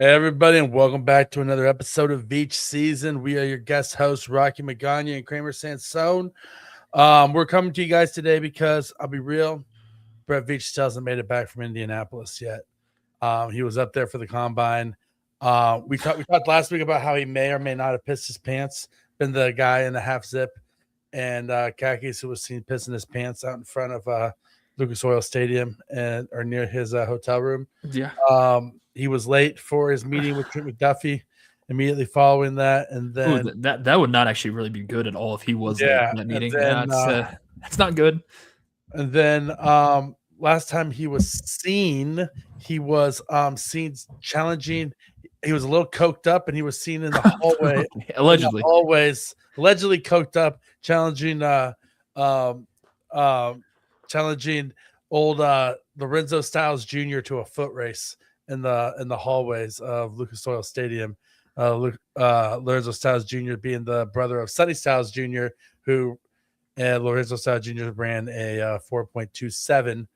Hey everybody, and welcome back to another episode of Veach Season. We are your guest hosts, Rocky Magaña and Kramer Sansone. We're coming to you guys today because I'll be real, Brett Veach still hasn't made it back from Indianapolis yet. He was up there for the combine. We talked last week about how he may or may not have pissed his pants, been the guy in the half zip and khakis who was seen pissing his pants out in front of Lucas Oil Stadium or near his hotel room. Yeah. He was late for his meeting with Trent McDuffie immediately following that. And then that would not actually really be good at all if he was late in that meeting. Then, that's not good. And then last time he was seen, he was seen challenging. He was a little coked up and he was seen in the hallway. Allegedly. Allegedly coked up, challenging old Lorenzo Styles Jr. to a foot race in the hallways of Lucas Oil Stadium. Lorenzo Styles Jr. being the brother of Sonny Styles Jr., who Lorenzo Styles Jr. ran a 4.27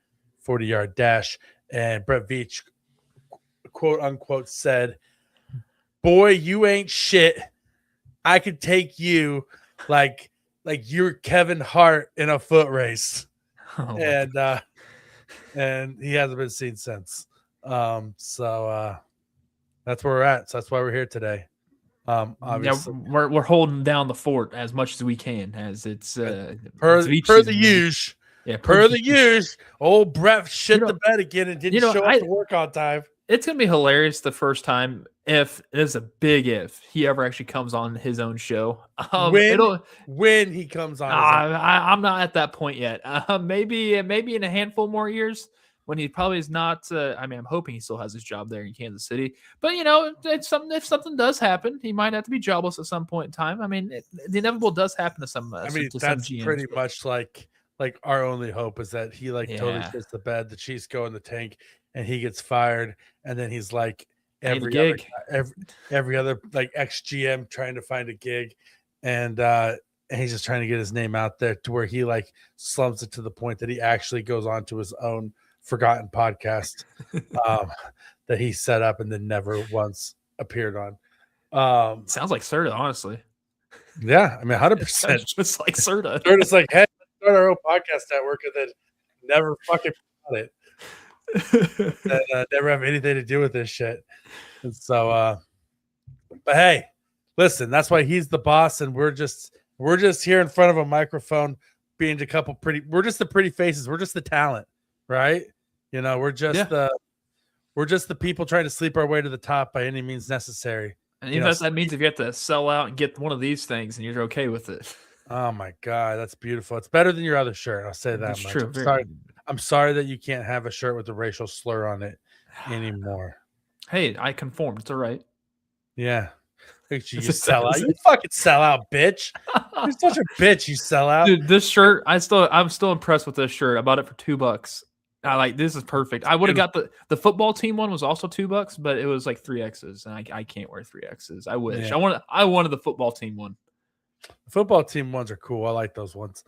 40-yard dash, and Brett Veach, quote unquote, said, "Boy, you ain't shit. I could take you like you're Kevin Hart in a foot race." Oh, and he hasn't been seen since. So that's where we're at. So that's why we're here today. Obviously, we're holding down the fort as much as we can, as it's per the usual. Yeah, per the usual. Old Brett shit the bed again and didn't show up to work on time. It's gonna be hilarious the first time, if it's a big if he ever actually comes on his own show. When he comes on, I'm not at that point yet. Maybe in a handful more years, when he probably is not. I'm hoping he still has his job there in Kansas City. But if something does happen, he might have to be jobless at some point in time. The inevitable does happen to some. That's pretty much like our only hope is that he totally shits the bed, the Chiefs go in the tank, and he gets fired, and then he's like every other like ex-GM trying to find a gig, and he's just trying to get his name out there to where he slumps it to the point that he actually goes on to his own forgotten podcast that he set up and then never once appeared on. Sounds like Serta, honestly. Yeah, 100%. Just like Serta. Serta's like, hey, let's start our own podcast network, and then never fucking got it. That never have anything to do with this shit. And so but hey, listen, that's why he's the boss, and we're just here in front of a microphone being we're just the pretty faces, we're just the talent, right? We're just the people trying to sleep our way to the top by any means necessary. And even if that means if you have to sell out and get one of these things and you're okay with it. Oh my God, that's beautiful. It's better than your other shirt. I'll say that That's much. True. I'm sorry that you can't have a shirt with a racial slur on it anymore. Hey, I conformed. It's all right. Yeah. You sell out. You fucking sell out, bitch. You're such a bitch. You sell out. Dude, this shirt, I'm still impressed with this shirt. I bought it for $2. This is perfect. I would have got the football team one was also $2, but it was like 3Xs, and I can't wear 3Xs. I wish. Yeah. I wanted the football team one. The football team ones are cool. I like those ones.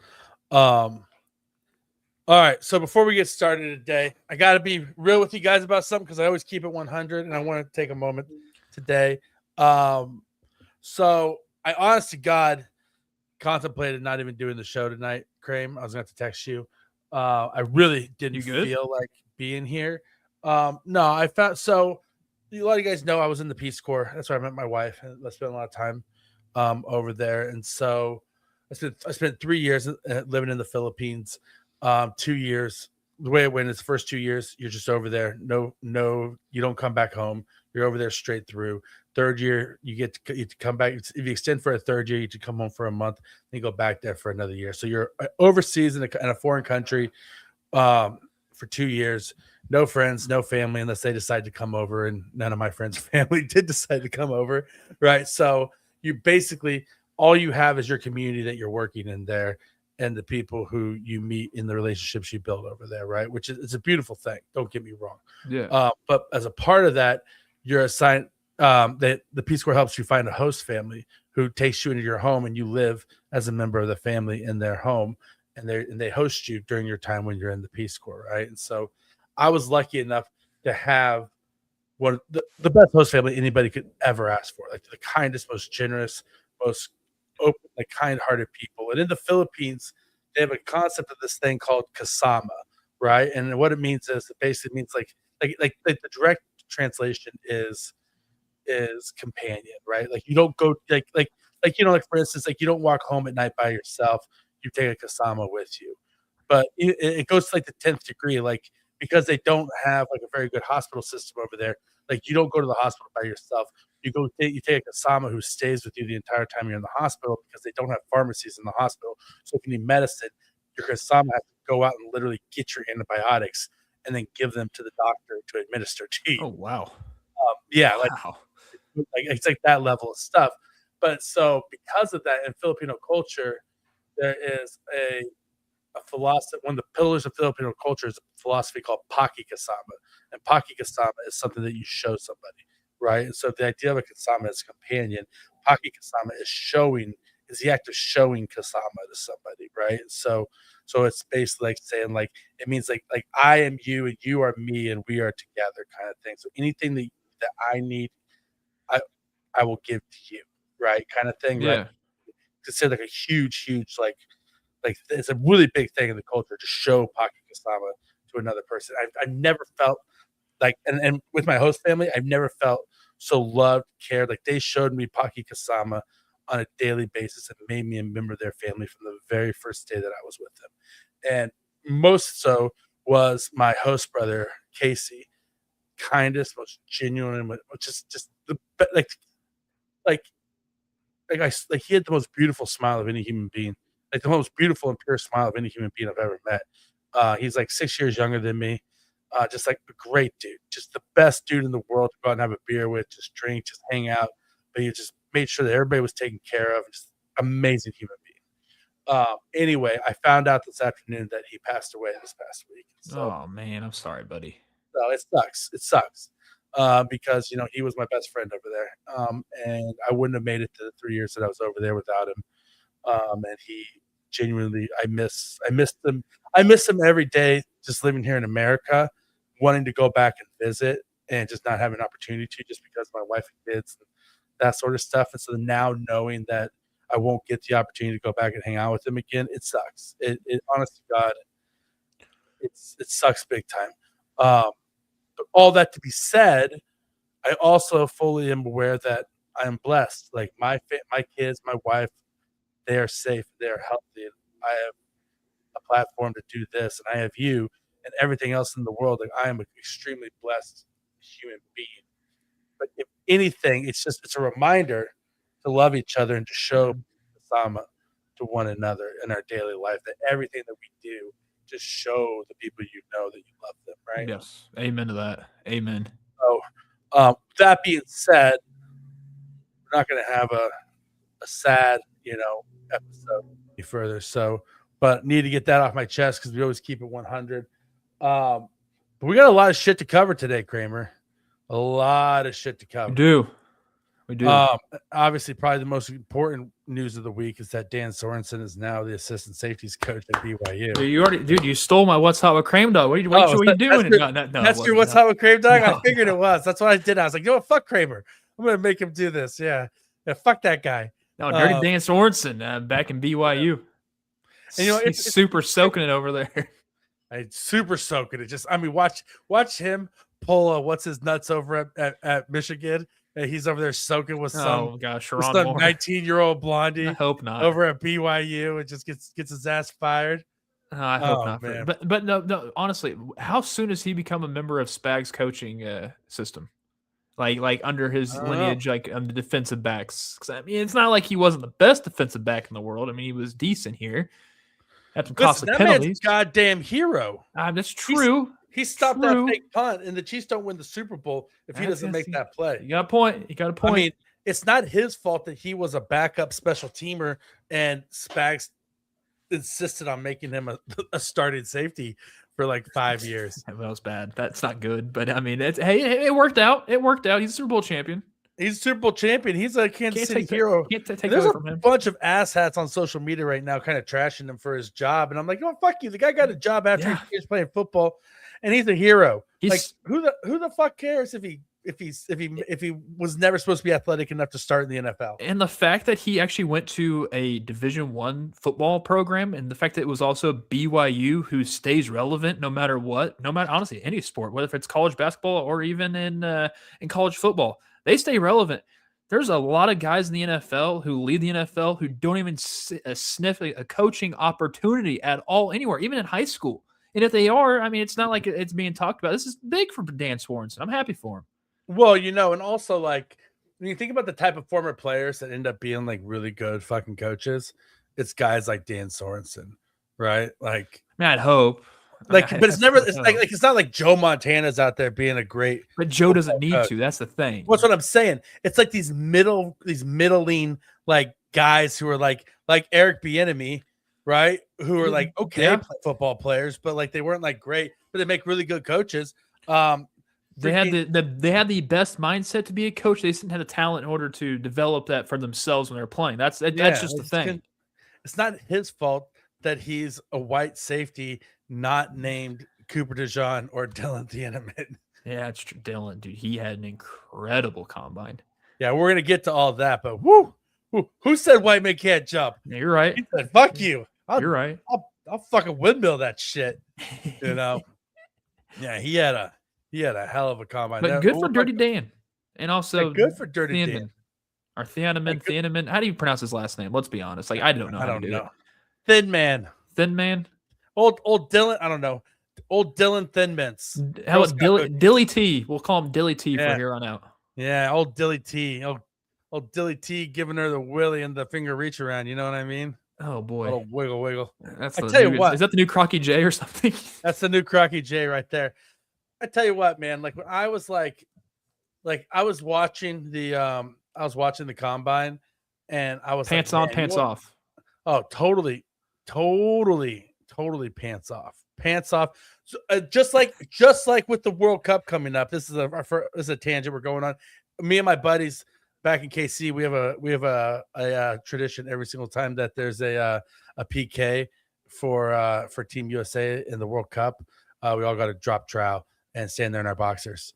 All right. So before we get started today, I got to be real with you guys about something because I always keep it 100, and I want to take a moment today. So I honest to God contemplated not even doing the show tonight, Krame. I was going to have to text you. I really didn't feel like being here. No, I found so a lot of you guys know I was in the Peace Corps. That's where I met my wife, and I spent a lot of time over there. And so I spent 3 years living in the Philippines. 2 years. The way it went is the first 2 years, you're just over there. No, you don't come back home. You're over there straight through. Third year, you get to come back. If you extend for a third year, you can come home for a month, then you go back there for another year. So you're overseas in a foreign country for 2 years. No friends, no family, unless they decide to come over. And none of my friends' family did decide to come over, right? So you basically, all you have is your community that you're working in there and the people who you meet in the relationships you build over there, right? Which is it's a beautiful thing. Don't get me wrong. Yeah. But as a part of that, you're assigned that the Peace Corps helps you find a host family who takes you into your home and you live as a member of the family in their home, and they host you during your time when you're in the Peace Corps, right? And so I was lucky enough to have the best host family anybody could ever ask for. Like the kindest, most generous, most open, like kind-hearted people. And in the Philippines, they have a concept of this thing called kasama, right? And what it means is it basically means like the direct translation is companion, right? Like you don't go like for instance, like you don't walk home at night by yourself. You take a kasama with you, but it goes to like the 10th degree, like because they don't have like a very good hospital system over there. Like you don't go to the hospital by yourself. You take a kasama who stays with you the entire time you're in the hospital because they don't have pharmacies in the hospital. So if you need medicine, your kasama has to go out and literally get your antibiotics and then give them to the doctor to administer to you. Oh wow. Yeah, wow. like it's like that level of stuff. But so because of that in Filipino culture, there is a philosophy. One of the pillars of Filipino culture is a philosophy called Paki Kasama. And Paki Kasama is something that you show somebody, right? And so the idea of a Kasama as a companion, Paki Kasama is the act of showing Kasama to somebody, right? So it's basically like saying like it means like I am you and you are me and we are together kind of thing. So anything that I need, I will give to you, right? Kind of thing, right? Yeah. Consider like a huge like it's a really big thing in the culture to show Paki Kasama to another person. I've never felt like, and with my host family, I've never felt so loved, cared. Like they showed me Paki Kasama on a daily basis and made me a member of their family from the very first day that I was with them. And most so was my host brother, Casey, kindest, most genuine, just the like he had the most beautiful smile of any human being, like the most beautiful and pure smile of any human being I've ever met. He's like 6 years younger than me. Just like a great dude, just the best dude in the world to go out and have a beer with, just drink, just hang out. But he just made sure that everybody was taken care of. Just amazing human being. Anyway, I found out this afternoon that he passed away this past week. So, oh man, I'm sorry, buddy. No, it sucks. It sucks. Because he was my best friend over there, and I wouldn't have made it to the 3 years that I was over there without him. And he genuinely, I miss him. I miss him every day. Just living here in America, wanting to go back and visit, and just not having an opportunity to, just because of my wife and kids and that sort of stuff. And so now knowing that I won't get the opportunity to go back and hang out with him again, it sucks. It honest to God, it sucks big time. But all that to be said, I also fully am aware that I am blessed. Like my kids, my wife, they are safe, they are healthy. I have a platform to do this, and I have you, and everything else in the world. Like I am an extremely blessed human being. But if anything, it's a reminder to love each other and to show sama to one another in our daily life. That everything that we do, just show the people you know that you love them, right? Yes. Amen to that. Amen. So, that being said, we're not going to have a sad, episode any further. So, but need to get that off my chest because we always keep it 100. But we got a lot of shit to cover today, Kramer. A lot of shit to cover. We do. Obviously, probably the most important news of the week is that Dan Sorensen is now the assistant safeties coach at BYU. You stole my What's Hot with Krame dog. What are you doing? That's your What's Hot with Krame dog? I figured it was. That's what I did. I was like, fuck Kramer. I'm going to make him do this. Yeah, fuck that guy. No, dirty Dan Sorensen back in BYU. And he's super soaking it over there. Super soaking it. Watch him pull what's his nuts over at Michigan. And he's over there soaking with some 19-year-old blondie. I hope not. Over at BYU and just gets his ass fired. I hope not. Man. But no. Honestly, how soon does he become a member of Spag's coaching system? Like under his lineage, like on the defensive backs. I mean, it's not like he wasn't the best defensive back in the world. I mean, he was decent here. Had some costly penalties. Man's a goddamn hero. That's true. He stopped that fake punt, and the Chiefs don't win the Super Bowl if he doesn't make that play. You got a point. I mean, it's not his fault that he was a backup special teamer, and Spags insisted on making him a starting safety for like 5 years. That was bad. That's not good. But I mean, it worked out. It worked out. He's a Super Bowl champion. He's a Super Bowl champion. He's a Kansas City hero. There's a bunch of asshats on social media right now kind of trashing him for his job. And I'm like, fuck you. The guy got a job after he was playing football, and he's a hero. Like, who the fuck cares if he he was never supposed to be athletic enough to start in the NFL. And the fact that he actually went to a Division I football program, and the fact that it was also BYU, who stays relevant no matter what, no matter honestly any sport, whether it's college basketball or even in college football, they stay relevant. There's a lot of guys in the NFL who lead the NFL who don't even sniff a coaching opportunity at all anywhere, even in high school. And if they are, I mean, it's not like it's being talked about. This is big for Dan Sorensen. I'm happy for him. Well, and also like when you think about the type of former players that end up being like really good fucking coaches, it's guys like Dan Sorensen, right? Like, I mean, I'd hope. Like, but it's never. It's like it's not like Joe Montana's out there being a great. But Joe doesn't need to. That's the thing. That's what I'm saying. It's like these middling like guys who are like Eric Bieniemy, right? Who are like football players, but like they weren't like great, but they make really good coaches. They had the best mindset to be a coach. They just didn't have the talent in order to develop that for themselves when they're playing. That's just the thing. It's not his fault that he's a white safety not named Cooper DeJean or Dylan Thieneman. Yeah, it's true. Dylan, dude, he had an incredible combine. Yeah, we're gonna get to all that, but who said white men can't jump? Yeah, you're right. He said, "Fuck you." You're right. I'll fucking windmill that shit. Yeah, he had a hell of a combine. But good for Dirty Dan, and also good for Dirty Dan. Or Thieneman. How do you pronounce his last name? Let's be honest. Like I don't know. I don't know. Thin man. Old Dylan. I don't know. Old Dylan Thin Mints. How about Dilly T? We'll call him Dilly T from here on out. Yeah, old Dilly T. Old Dilly T giving her the willy and the finger reach around. You know what I mean? Oh boy. Little wiggle. I tell you what. Is that the new Crocky J or something? That's the new Crocky J right there. I tell you what, man. Like when I was like I was watching the combine, and I was pants on, pants off. Oh, totally pants off. So, just like with the World Cup coming up. This is a tangent we're going on. Me and my buddies back in KC, we have a tradition every single time that there's a PK for Team USA in the World Cup. We all got to drop trowel and stand there in our boxers.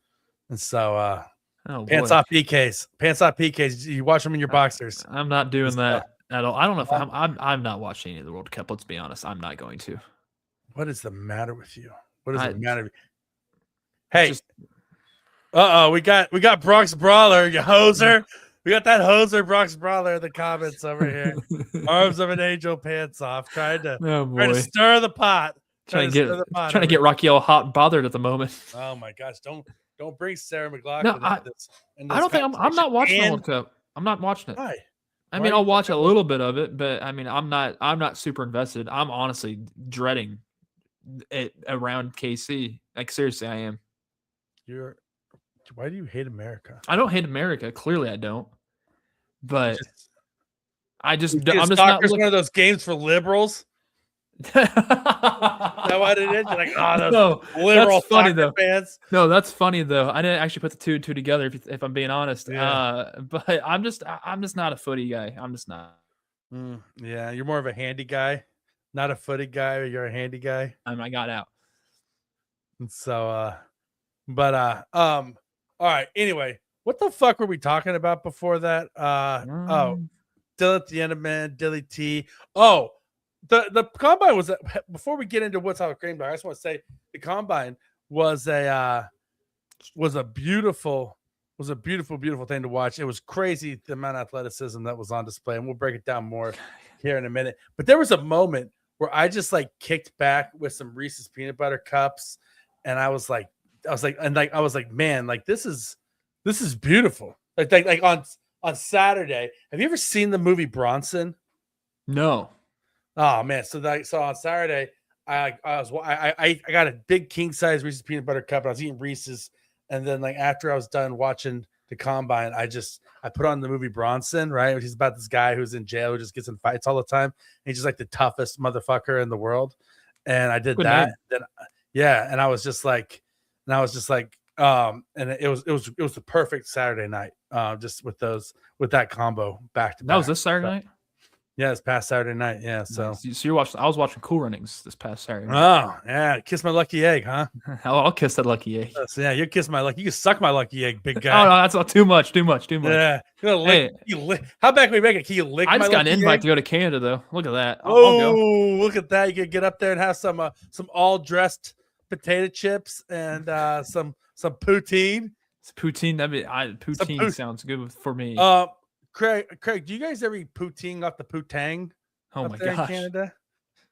And so pants off PKs. You watch them in your boxers. I'm not doing that at all. I don't know if I'm not watching any of the World Cup. Let's be honest. I'm not going to. What is the matter with you? What is the matter with you? Hey. We got Brock's Brawler, you hoser. We got that hoser Brock's Brawler in the comments over here. Arms of an angel, pants off, trying to stir the pot. Trying to get Raquel hot and bothered at the moment. Oh my gosh! Don't bring Sarah McLachlan. I don't think I'm not watching the World Cup. I'm not watching it. Why? I mean, I'll watch a little bit of it, but I mean, I'm not super invested. I'm honestly dreading it around KC. Like seriously, I am. Why do you hate America? I don't hate America. Clearly, I don't. But I'm just not. One of those games for liberals. Is that what it is? You're like, those liberal fans. No, that's funny though. I didn't actually put the two and two together. If I'm being honest, but I'm just not a footy guy. I'm just not. Yeah, you're more of a handy guy, not a footy guy. You're a handy guy. I got out. And so, all right. Anyway, what the fuck were we talking about before that? Dylan Thieneman, Dilly T. Oh. The combine was before we get into what's on the Krame. I just want to say the combine was a beautiful thing to watch. It was crazy the amount of athleticism that was on display, and we'll break it down more here in a minute. But there was a moment where I just like kicked back with some Reese's peanut butter cups, and I was like, man, like this is beautiful. Like on Saturday. Have you ever seen the movie Bronson? No. Oh man! So on Saturday, I got a big king size Reese's peanut butter cup. And I was eating Reese's, and then like after I was done watching the combine, I put on the movie Bronson, right? Which is about this guy who's in jail who just gets in fights all the time. And he's just like the toughest motherfucker in the world. And I did that. Then and I was just like, and it was the perfect Saturday night, just with that combo back to back. That was this Saturday night. Yeah, it's past Saturday night. Yeah, so Nice. So you're watching. I was watching Cool Runnings this past Saturday. Oh yeah, kiss my lucky egg, huh? I'll kiss that lucky egg. So, yeah, you kiss my lucky. You can suck my lucky egg, big guy. Oh no, that's not too much. Too much. Yeah, lick, how back we make it? Can you lick? I just got an invite egg? to go to Canada though. Look at that. I'll go. Look at that! You can get up there and have some all dressed potato chips and some poutine. It's poutine. Poutine sounds good for me. Craig, do you guys ever eat poutine off the poutang? Oh my gosh, in Canada.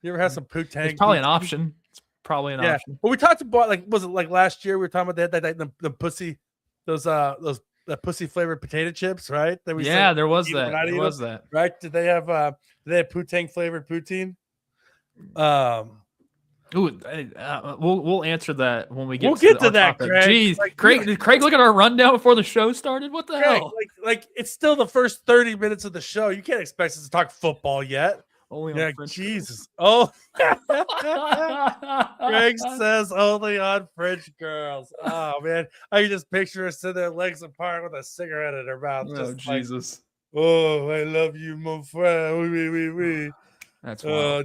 You ever had some poutang? It's probably an option. It's probably an option. Well, we talked about was it like last year? We were talking about the pussy, the pussy flavored potato chips, right? There was that. There was that. Right? Did they have poutang flavored poutine? We'll answer that when we get. We'll get to that, Craig. Jeez, Craig, did Craig look at our rundown before the show started? What the hell? Like it's still the first 30 minutes of the show. You can't expect us to talk football yet. Only on French Jesus. Oh, Greg says only on French girls. Oh man, I can just picture her sitting there, legs apart, with a cigarette in her mouth. Oh Jesus! Oh, I love you, mon frère. Oui, oui, oui. That's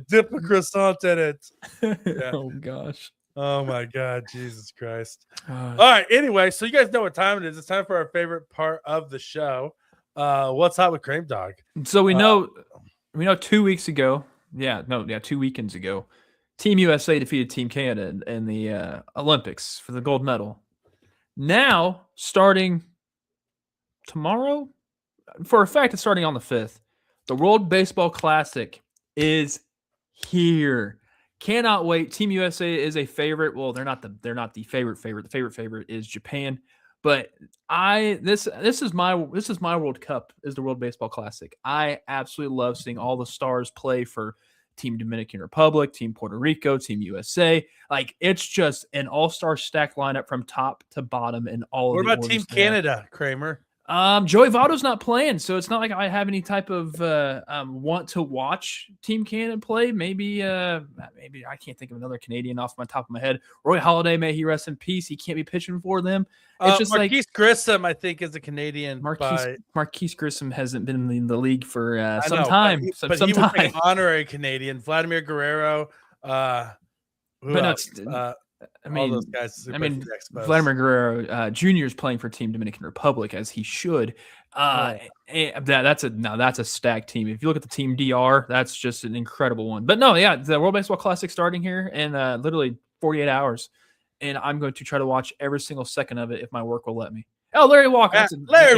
dip a croissant in it. Yeah. Oh gosh. Oh my God, Jesus Christ. All right. Anyway, so you guys know what time it is. It's time for our favorite part of the show. What's hot with Krame Dog? So we know 2 weeks ago. 2 weekends ago, Team USA defeated Team Canada in the Olympics for the gold medal. Now, starting tomorrow, for a fact, it's starting on the 5th. The World Baseball Classic is here. Cannot wait. Team USA is a favorite. Well, they're not the favorite. The favorite is Japan. But this is my World Cup, is the World Baseball Classic. I absolutely love seeing all the stars play for Team Dominican Republic, Team Puerto Rico, Team USA. Like, it's just an all-star stack lineup from top to bottom in all of the. What about Team Canada, Kramer? Joey Votto's not playing, so it's not like I have any type of want to watch Team Canada play. Maybe I can't think of another Canadian off my top of my head. Roy Halladay, may he rest in peace. He can't be pitching for them. It's just Marquise Grissom, I think, is a Canadian. Marquise Grissom hasn't been in the league for some time. But he was like an honorary Canadian. Vladimir Guerrero. All those guys. Vladimir Guerrero Jr. is playing for Team Dominican Republic, as he should. That's a stacked team. If you look at the Team DR, that's just an incredible one. But no, yeah, the World Baseball Classic starting here in literally 48 hours, and I'm going to try to watch every single second of it if my work will let me. Oh, Larry Walker.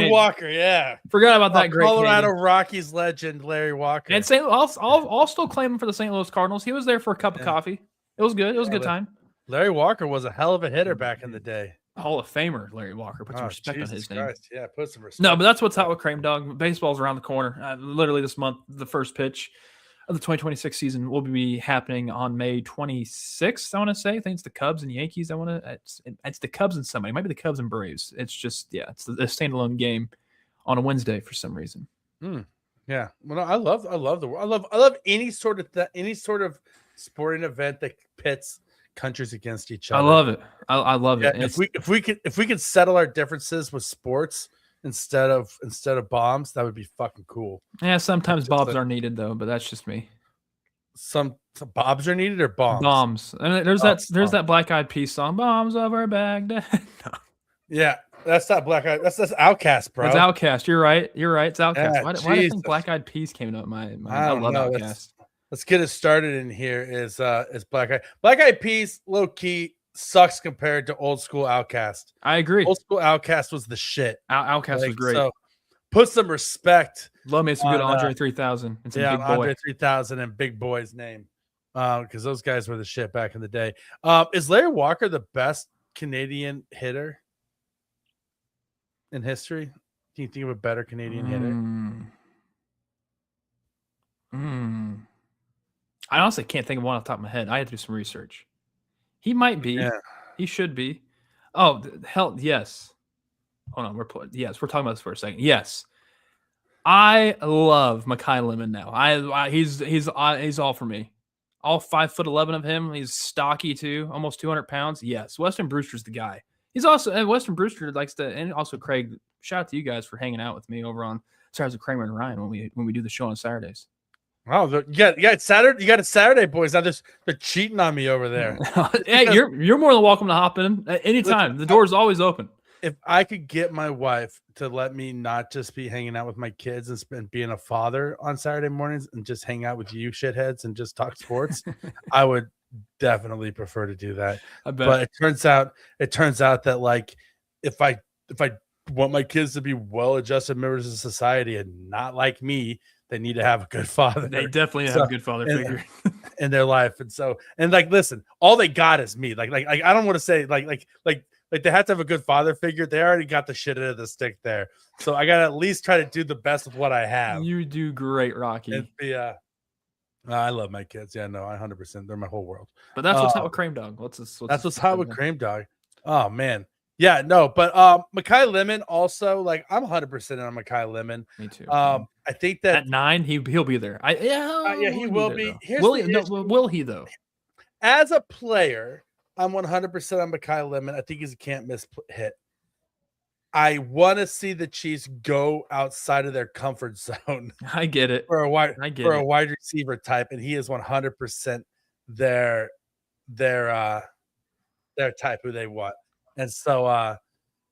Walker, yeah. Forgot about that great Colorado Canadian. Rockies legend, Larry Walker. And I'll still claim him for the St. Louis Cardinals. He was there for a cup of coffee. It was good. It was a good time. Larry Walker was a hell of a hitter back in the day. Hall of Famer Larry Walker. Put some respect on his name. Yeah, put some respect. No, but that's what's hot with Krame Dog. Baseball's around the corner. Literally this month, the first pitch of the 2026 season will be happening on May 26th, I want to say. I think it's the Cubs and Yankees. It's the Cubs and somebody. It might be the Cubs and Braves. It's just, it's a standalone game on a Wednesday for some reason. Yeah. Well, I love any sort of sporting event that pits countries against each other. I love it. I love it. If we could settle our differences with sports instead of bombs, that would be fucking cool. Yeah, sometimes bombs are needed though, but that's just me. Some bombs are needed, or bombs? Bombs. I mean, there's that Black Eyed Peas song, "Bombs Over Baghdad." No. Yeah, that's not Black Eyed. That's Outkast, bro. It's Outkast. You're right. It's Outkast. Yeah, why do I think Black Eyed Peas came up my mind? I love Outkast. Let's get it started in here. Is Black Eyed Peas low key sucks compared to old school Outkast. I agree. Old school Outkast was the shit. Outkast was great. So put some respect. Love me some good Andre 3000 and some Big Boy. Andre 3000 and Big Boy's name, because those guys were the shit back in the day. Is Larry Walker the best Canadian hitter in history? Can you think of a better Canadian hitter? I honestly can't think of one off the top of my head. I had to do some research. He might be. Yeah. He should be. Oh, hell, yes. Hold on. We're talking about this for a second. Yes. I love Makai Lemon now. He's all for me. All 5'11" of him. He's stocky too, almost 200 pounds. Yes. Weston Brewster's the guy. He's also, and Weston Brewster likes to, and also Craig, shout out to you guys for hanging out with me over on Saturdays with Kramer and Ryan when we do the show on Saturdays. Oh, you got Saturday. You got a Saturday, boys. Now they're cheating on me over there. Hey, you're more than welcome to hop in at any time. The door is always open. If I could get my wife to let me not just be hanging out with my kids and being a father on Saturday mornings and just hang out with you shitheads and just talk sports, I would definitely prefer to do that. But it turns out that like if I want my kids to be well-adjusted members of society and not like me, they need to have a good father. They definitely have a good father figure in their life. And like, listen, all they got is me. Like I don't want to say like they have to have a good father figure. They already got the shit out of the stick there. So I got to at least try to do the best with what I have. You do great, Rocky. I love my kids. Yeah, no, I 100%. They're my whole world. But that's what's hot with Krame Dog. That's what's hot with Krame Dog. Oh, man. Yeah, no, but Mekhi Lemon also, like, I'm 100% on Mekhi Lemon. Me too. I think that at 9, he'll be there. He will be. Will he though? As a player, I'm 100% on Mekhi Lemon. I think he's a can't miss hit. I want to see the Chiefs go outside of their comfort zone. I get it. For a wide receiver type, and he is 100% their type who they want. And so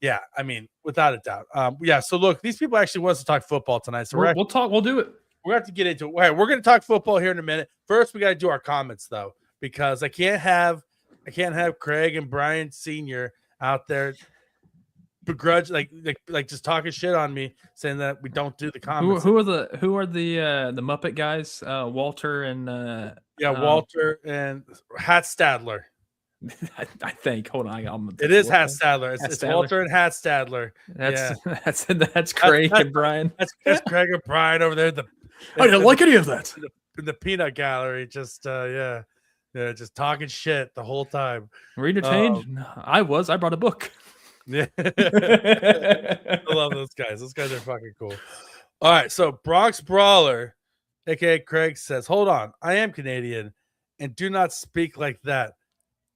yeah, I mean, without a doubt. Yeah, so look, these people actually want us to talk football tonight. So we'll talk, we'll do it. We're going to have to get into it. All right, we're going to talk football here in a minute. First, we got to do our comments though, because I can't have Craig and Brian Sr. out there begrudge like just talking shit on me, saying that we don't do the comments. Who are the Muppet guys? Walter and Walter and Hat Stadler. I think. Hold on, it is Hat Stadler. It's Walter and Hat Stadler. That's Craig and Brian. That's Craig and Brian over there. I didn't like any of that in the peanut gallery. Just just talking shit the whole time. Were you entertained? I brought a book. Yeah, I love those guys. Those guys are fucking cool. All right, so Bronx Brawler, aka Craig, says, "Hold on, I am Canadian, and do not speak like that.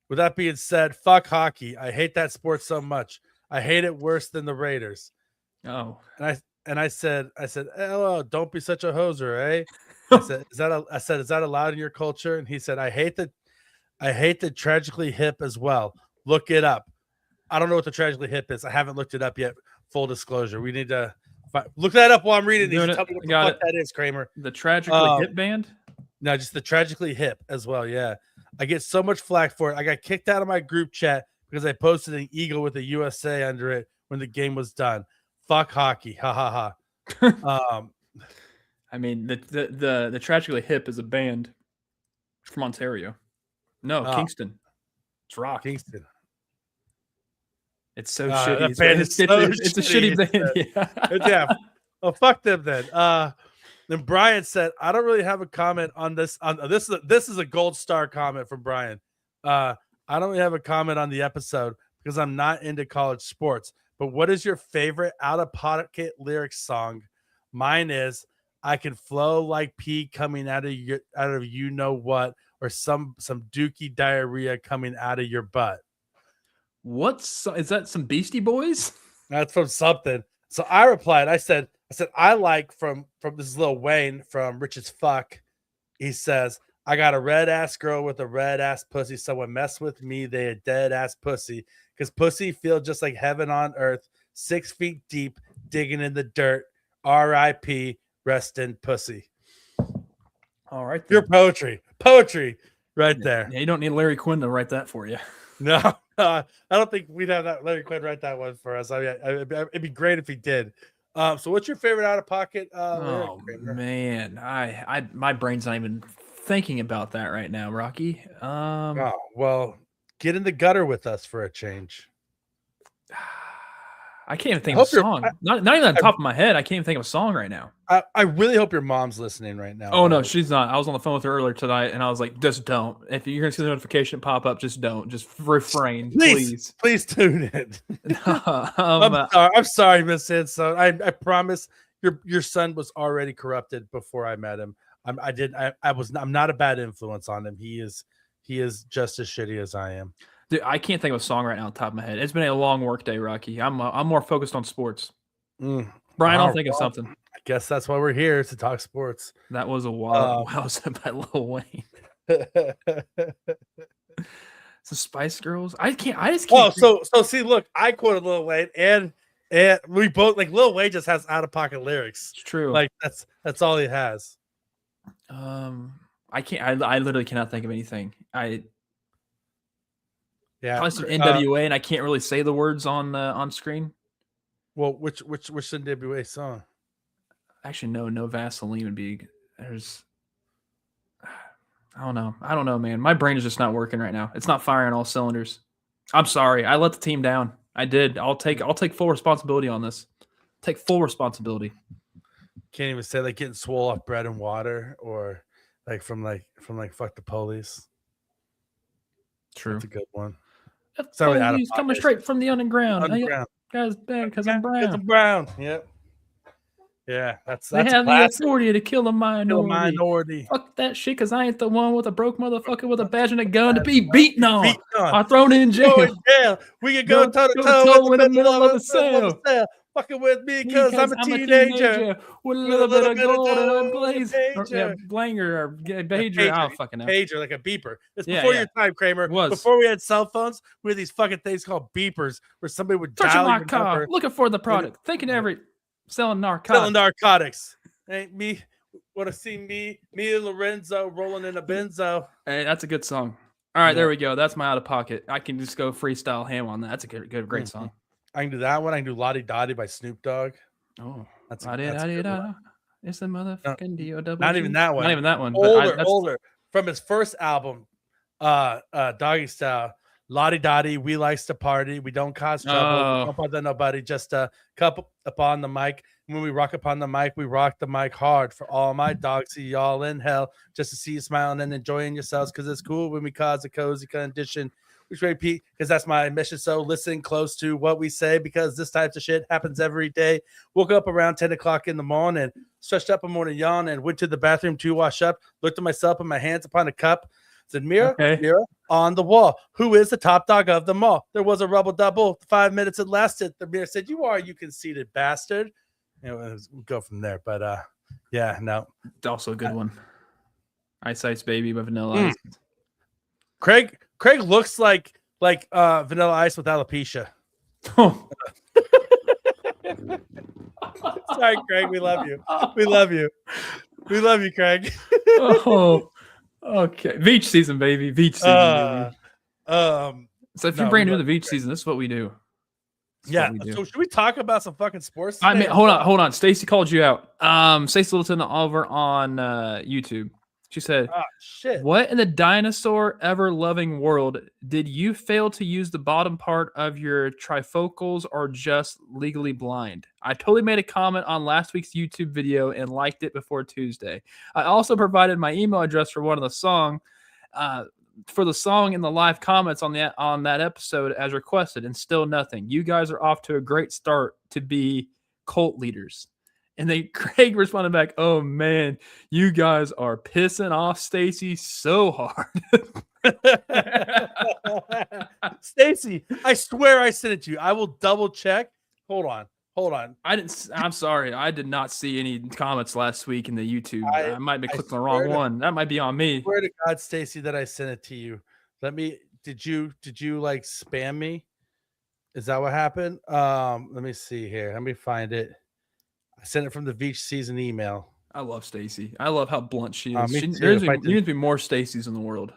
With that being said, fuck hockey. I hate that sport so much. I hate it worse than the Raiders." Oh, and I said, "Hello, don't be such a hoser, eh?" I said, "Is that allowed in your culture?" And he said, I hate the tragically hip as well. Look it up. I don't know what the tragically hip is. I haven't looked it up yet. Full disclosure. We need to look that up while I'm reading these. Tell me what the fuck that is, Kramer. The tragically hip band? No, just the tragically hip as well. Yeah. I get so much flack for it. I got kicked out of my group chat because I posted an eagle with a USA under it when the game was done. Fuck hockey. Ha ha ha. I mean, the tragically hip is a band from Ontario. No, Kingston. It's rock. Kingston. It's so shitty. It's a shitty band. Yeah. Well, fuck them then. Then Brian said, "I don't really have a comment on this. This is a gold star comment from Brian. I don't really have a comment on the episode because I'm not into college sports. But what is your favorite out-of-pocket lyrics song? Mine is I Can Flow Like pee coming out of you know what, or some dookie diarrhea coming out of your butt." Is that some Beastie Boys? That's from something. So I replied, I said, I like from this is Lil Wayne from Rich as Fuck. He says, I got a red ass girl with a red ass pussy. Someone mess with me, they a dead ass pussy. Because pussy feel just like heaven on earth, 6 feet deep, digging in the dirt. R.I.P. Rest in pussy. All right. Your poetry right there. Yeah, you don't need Larry Quinn to write that for you. No, I don't think we'd have that Larry Quinn write that one for us. I mean, it'd be great if he did. So what's your favorite out of pocket? Oh man, my brain's not even thinking about that right now, Rocky. Well, get in the gutter with us for a change. I can't even think of a song. Not even on the top of my head. I can't even think of a song right now. I really hope your mom's listening right now. Oh, no, she's not. I was on the phone with her earlier tonight, and I was like, just don't. If you're going to see the notification pop up, just don't. Just refrain, please. Please tune in. I'm sorry, Miss Sansone. I promise your son was already corrupted before I met him. I'm not a bad influence on him. He is just as shitty as I am. Dude, I can't think of a song right now on the top of my head. It's been a long work day, Rocky. I'm more focused on sports. Brian, I'll think of something. I guess that's why we're here, to talk sports. That was a wild by Lil Wayne. So Spice Girls. I just can't. Oh, so see, look, I quoted Lil Wayne, and we both like Lil Wayne just has out of pocket lyrics. It's true. Like that's all he has. I can't. I literally cannot think of anything. Yeah, probably some NWA, and I can't really say the words on screen. Well, which NWA song? Actually, no Vaseline would be. There's. I don't know, man. My brain is just not working right now. It's not firing all cylinders. I'm sorry. I let the team down. I did. I'll take full responsibility on this. Take full responsibility. Can't even say like getting swole off bread and water, or like from fuck the police. True. That's a good one. Sorry, he's coming straight from the underground. Guys, bad because I'm brown. Because I'm brown. Yep. Yeah, that's they have classic. The authority to kill a minority. Fuck that shit, because I ain't the one with a broke motherfucker with a badge and a gun to be beaten on. Or thrown in jail. We can go toe to toe in the middle of the cell. Fucking with me because I'm a teenager with a little bit of gold and blanger or pager. I don't fucking know. Pager, like a beeper. It's before your time, Kramer. Before we had cell phones, we had these fucking things called beepers where somebody would dial your number. Looking for the product. Thinking selling narcotics. Hey, me. Want to see me and Lorenzo rolling in a benzo. Hey, that's a good song. All right, there we go. That's my out of pocket. I can just go freestyle ham on that. That's a great song. I can do that one. I can do Lottie Dottie by Snoop Dogg. Oh, that's a good one. It's the motherfucking D-O-double-G. Not even that one. Not even that one. Older. From his first album, Doggy Style. Lottie Dottie, we likes to party. We don't cause trouble. We don't bother nobody. Just a couple upon the mic. When we rock upon the mic, we rock the mic hard. For all my dogs, see y'all in hell. Just to see you smiling and enjoying yourselves, because it's cool when we cause a cozy condition. Which we repeat, because that's my mission. So listen close to what we say, because this type of shit happens every day. Woke up around 10 o'clock in the morning, stretched up a morning yawn, and went to the bathroom to wash up. Looked at myself, put my hands upon a cup. Said, mirror on the wall. Who is the top dog of them all? There was a rubble double. 5 minutes it lasted. The mirror said, you conceited bastard. We'll go from there. But no. Also a good one. Ice Ice Baby by Vanilla Ice. Craig looks like Vanilla Ice with alopecia. Sorry, Craig. We love you. We love you, Craig. Okay. Veach season, baby. Veach season, baby. So if you're brand new to the Veach season, this is what we do. So should we talk about some fucking sports today? I mean, hold on. Stacy called you out. Stacy Littleton over on YouTube. She said, shit. What in the dinosaur ever-loving world did you fail to use the bottom part of your trifocals or just legally blind? I totally made a comment on last week's YouTube video and liked it before Tuesday. I also provided my email address for one of the song in the live comments on that episode as requested, and still nothing. You guys are off to a great start to be cult leaders. And then Craig responded back, oh, man, you guys are pissing off Stacy so hard. Stacy, I swear I sent it to you. I will double check. Hold on. I'm sorry. I did not see any comments last week in the YouTube. I might be clicking the wrong one. That might be on me. I swear to God, Stacy, that I sent it to you. Did you like spam me? Is that what happened? Let me see here. Let me find it. I sent it from the Veach season email. I love Stacy. I love how blunt she is. There needs to be more Stacys in the world.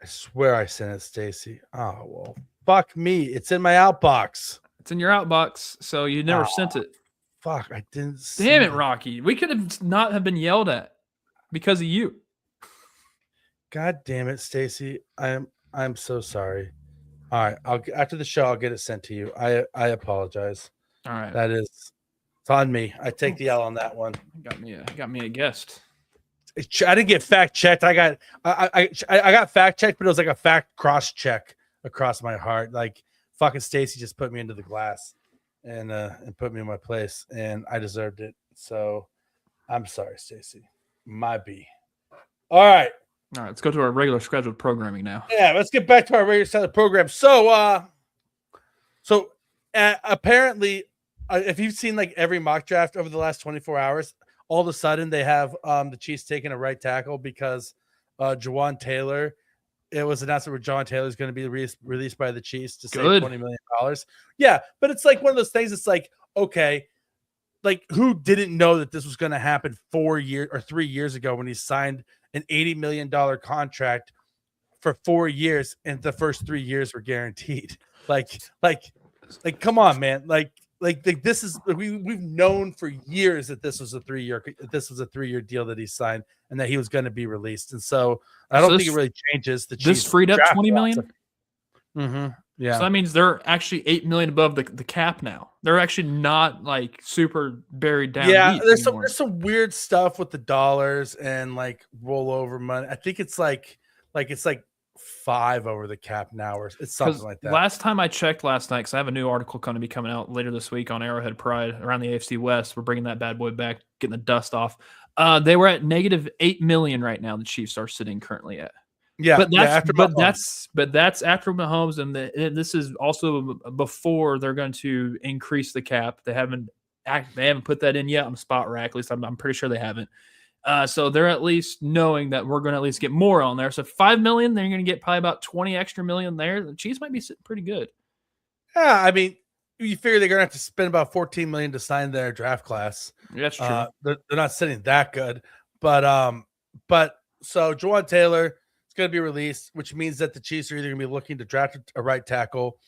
I swear I sent it, Stacy. Oh, well, fuck me. It's in my outbox. It's in your outbox, so you never sent it. Fuck, I didn't see Damn it, Rocky. We could have not have been yelled at because of you. God damn it, Stacy. I'm so sorry. All right, after the show, I'll get it sent to you. I apologize. All right. It's on me. I take the L on that one. Got me a guest. I didn't get fact checked. I got fact checked, but it was like a fact cross check across my heart. Like fucking Stacy just put me into the glass and put me in my place, and I deserved it. So I'm sorry, Stacy. My B. All right, let's go to our regular scheduled programming now. Yeah, let's get back to our regular scheduled program. So apparently if you've seen like every mock draft over the last 24 hours, all of a sudden they have the Chiefs taking a right tackle because Jawan Taylor. It was announced that Jawan Taylor is going to be released by the Chiefs to save $20 million. Yeah, but it's like one of those things. It's like, okay, like who didn't know that this was going to happen 4 years or 3 years ago when he signed an $80 million contract for 4 years, and the first 3 years were guaranteed. Like, come on, man. Like this is we've known for years that this was a 3-year deal that he signed and that he was going to be released. And so I don't think it really changes the Chiefs. This freed up $20 million. Mm-hmm. Yeah. So that means they're actually $8 million above the cap now. They're actually not like super buried down. Yeah, there's some weird stuff with the dollars and like rollover money. I think it's like 5 over the cap now, or it's something like that. Last time I checked last night, because I have a new article going to be coming out later this week on Arrowhead Pride around the AFC West. We're bringing that bad boy back, getting the dust off. They were at negative $8 million right now. The Chiefs are sitting currently at. Yeah, but that's after Mahomes, and this is also before they're going to increase the cap. They haven't put that in yet on Spot Rack. At least I'm pretty sure they haven't. So they're at least knowing that we're going to at least get more on there. So $5 million, they're going to get probably about 20 extra million there. The Chiefs might be sitting pretty good. Yeah, I mean, you figure they're going to have to spend about $14 million to sign their draft class. That's true. They're not sitting that good, but so Jawan Taylor is going to be released, which means that the Chiefs are either going to be looking to draft a right tackle,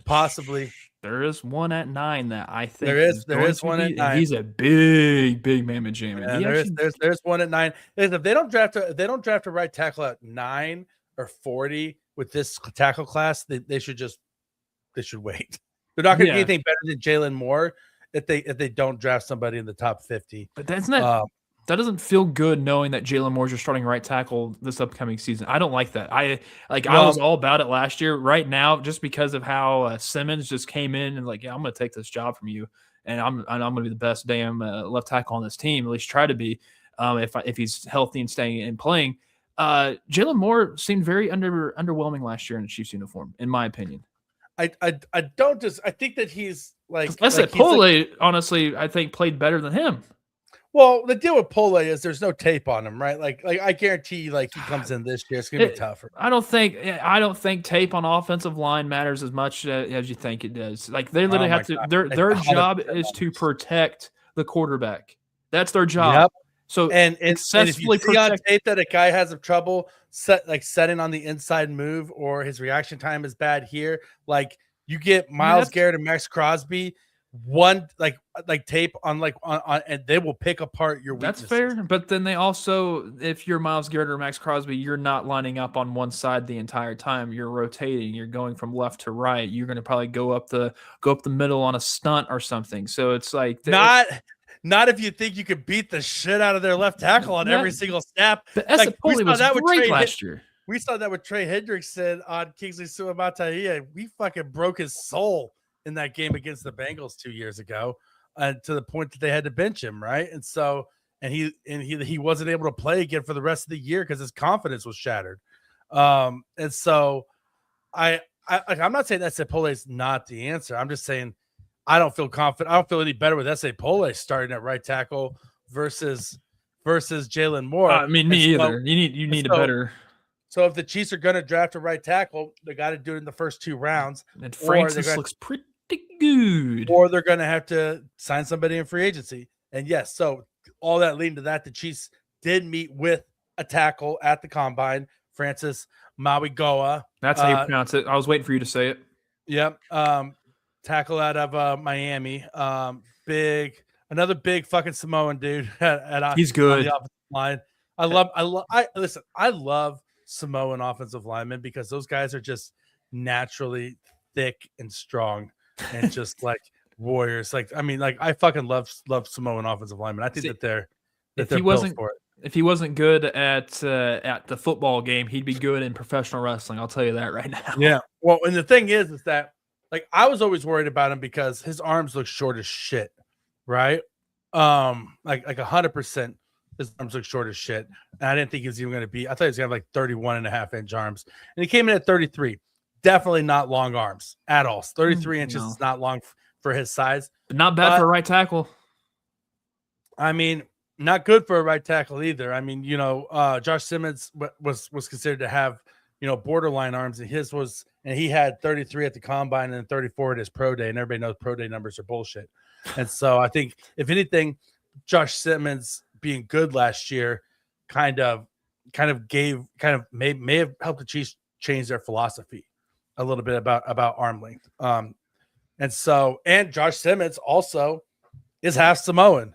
possibly. There is one at 9 that I think there is one at 9. He's a big mamma jamma. Yeah, there's one at 9. If they don't draft a right tackle at 9 or 40 with this tackle class, they should wait. They're not going to be anything better than Jalen Moore if they don't draft somebody in the top 50. But that's not. That doesn't feel good knowing that Jalen Moore's your starting right tackle this upcoming season. I don't like that. I was all about it last year. Right now, just because of how Simmons just came in and like, yeah, I'm going to take this job from you, and I'm going to be the best damn left tackle on this team. At least try to be, if he's healthy and staying and playing. Jalen Moore seemed very underwhelming last year in a Chiefs uniform, in my opinion. I think that he's like. I said Pole, honestly, I think played better than him. Well, the deal with Pole is there's no tape on him, right? Like I guarantee, like he comes in this year, it's gonna be tougher. I don't think tape on offensive line matters as much as you think it does. Like they literally have to. Their job is to protect the quarterback. That's their job. Yep. So and if you see on tape that a guy has a trouble setting on the inside move, or his reaction time is bad here, like you get Myles Garrett and Max Crosby. One like tape on and they will pick apart your weaknesses. That's fair, but then they also, if you're Myles Garrett or Max Crosby, you're not lining up on one side the entire time. You're rotating. You're going from left to right. You're going to probably go up the middle on a stunt or something. So it's like not if you think you could beat the shit out of their left tackle on every single snap. But Esapoli was great last year. We saw that with Trey Hendrickson on Kingsley Suamataia. We fucking broke his soul in that game against the Bengals 2 years ago, to the point that they had to bench him, right? And so, and he wasn't able to play again for the rest of the year because his confidence was shattered. And so, I'm not saying that Pole is not the answer. I'm just saying I don't feel confident. I don't feel any better with S.A. Pole starting at right tackle versus Jalen Moore. I mean, me either. You need a better. So if the Chiefs are going to draft a right tackle, they got to do it in the first 2 rounds. And Francis looks pretty good. Or they're going to have to sign somebody in free agency. And yes, so all that leading to that, the Chiefs did meet with a tackle at the combine, Francis Mauigoa. That's how you pronounce it. I was waiting for you to say it. Yep. Tackle out of Miami. Another big fucking Samoan dude. He's good. On the offensive line. I love Samoan offensive linemen because those guys are just naturally thick and strong and just like warriors. Like, I mean, like I fucking love Samoan offensive linemen. I think they're built for it. If he wasn't good at the football game, he'd be good in professional wrestling. I'll tell you that right now. Yeah. Well, and the thing is that like I was always worried about him because his arms look short as shit, right? Like 100%. His arms look short as shit. And I didn't think he was even going to be. I thought he was going to have like 31.5-inch arms. And he came in at 33. Definitely not long arms at all. 33 inches is not long for his size. But not bad for a right tackle. I mean, not good for a right tackle either. I mean, Josh Simmons was considered to have, borderline arms, and he had 33 at the combine and 34 at his pro day, and everybody knows pro day numbers are bullshit. And so I think if anything, Josh Simmons being good last year may have helped the Chiefs change their philosophy a little bit about arm length. And Josh Simmons also is half Samoan.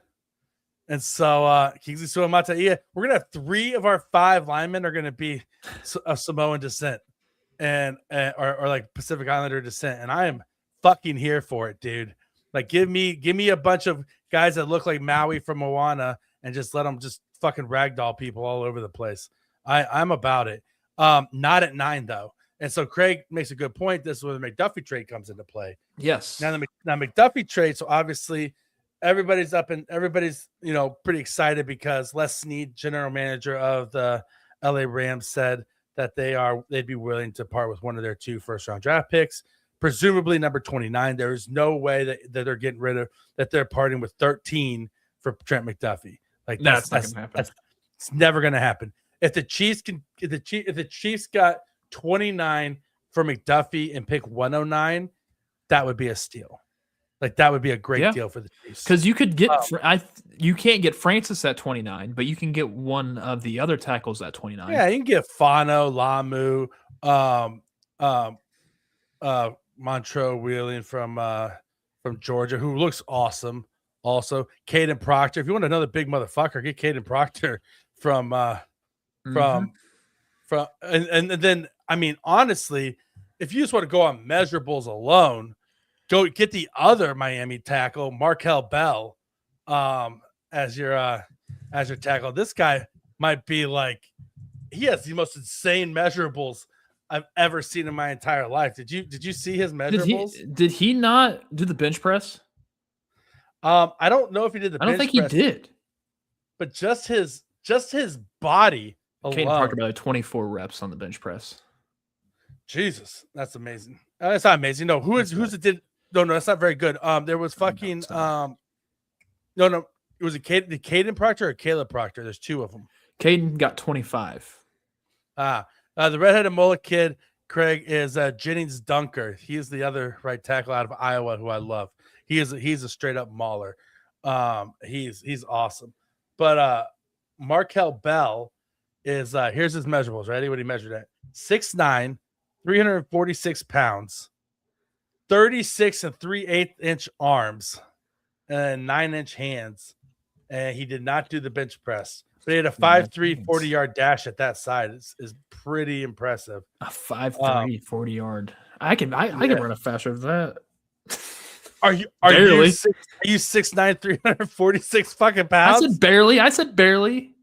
And so Kingsley Suamataia, we're gonna have 3 of our 5 linemen are gonna be of Samoan descent and or like Pacific Islander descent. And I am fucking here for it, dude. Like give me a bunch of guys that look like Maui from Moana and just let them just fucking ragdoll people all over the place. I'm about it. Not at 9 though. And so Craig makes a good point. This is where the McDuffie trade comes into play. Yes. Now McDuffie trade. So obviously everybody's pretty excited because Les Snead, general manager of the LA Rams, said that they'd be willing to part with one of their 2 first-round draft picks, presumably number 29. There is no way that they're getting rid of that. They're parting with 13 for Trent McDuffie. Like that's not gonna happen. It's never going to happen. If the Chiefs got 29 for McDuffie and pick 109, that would be a steal. Like that would be a great deal for the Chiefs. Because you could get you can't get Francis at 29, but you can get one of the other tackles at 29. Yeah, you can get Fano, Lamu, Montreux Wheeling from Georgia, who looks awesome. Also, Caden Proctor. If you want another big motherfucker, get Caden Proctor from and then I mean honestly, if you just want to go on measurables alone, go get the other Miami tackle, Markel Bell, as your tackle. This guy might be like, he has the most insane measurables I've ever seen in my entire life. Did you see his measurables? Did he not do the bench press? I don't know if he did the bench press. I don't think he did. But just his body alone. Caden Parker about 24 reps on the bench press. Jesus, that's amazing. That's not amazing. No, who's it did? No, that's not very good. There was fucking no. It was Caden Proctor or Caleb Proctor. There's 2 of them. Caden got 25. The redheaded mullet kid, Craig, is Jennings Dunker. He is the other right tackle out of Iowa who I love. He's a straight up mauler. He's awesome. But Markel Bell is here's his measurables. Ready? What he measured at? 6'9", 346 pounds, 36 and 3/8 inch arms, and 9-inch hands. And he did not do the bench press. But he had a 5'3", 40-yard dash at that side. Is pretty impressive. A 5'3", 40-yard. I can run a faster than that. Are you 6'9", 346 fucking pounds? I said barely.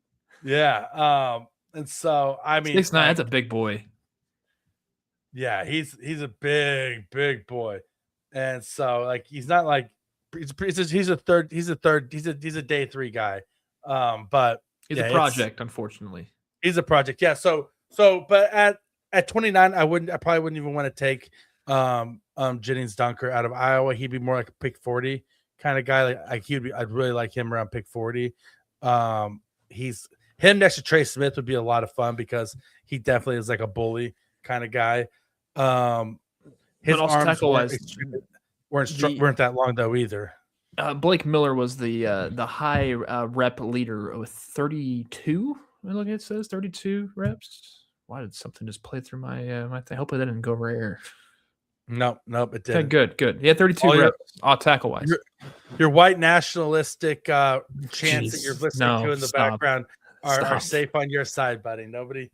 Yeah. And so I mean 6'9", that's a big boy. Yeah, he's a big boy. And so like he's not like he's a day 3 guy. But he's a project, unfortunately. He's a project. Yeah. So but at 29, I probably wouldn't even want to take Jennings Dunker out of Iowa. He'd be more like a pick 40 kind of guy. I'd really like him around pick 40. He's him next to Trey Smith would be a lot of fun because he definitely is like a bully kind of guy. His arms weren't that long though either. Blake Miller was the high rep leader with 32. Look, it says 32 reps. Why did something just play through my thing? Hopefully that didn't go rare. Nope, it didn't. Okay, good. Yeah, 32 reps. Tackle wise. Your white nationalistic chants that you're listening to in the background are safe on your side, buddy. Nobody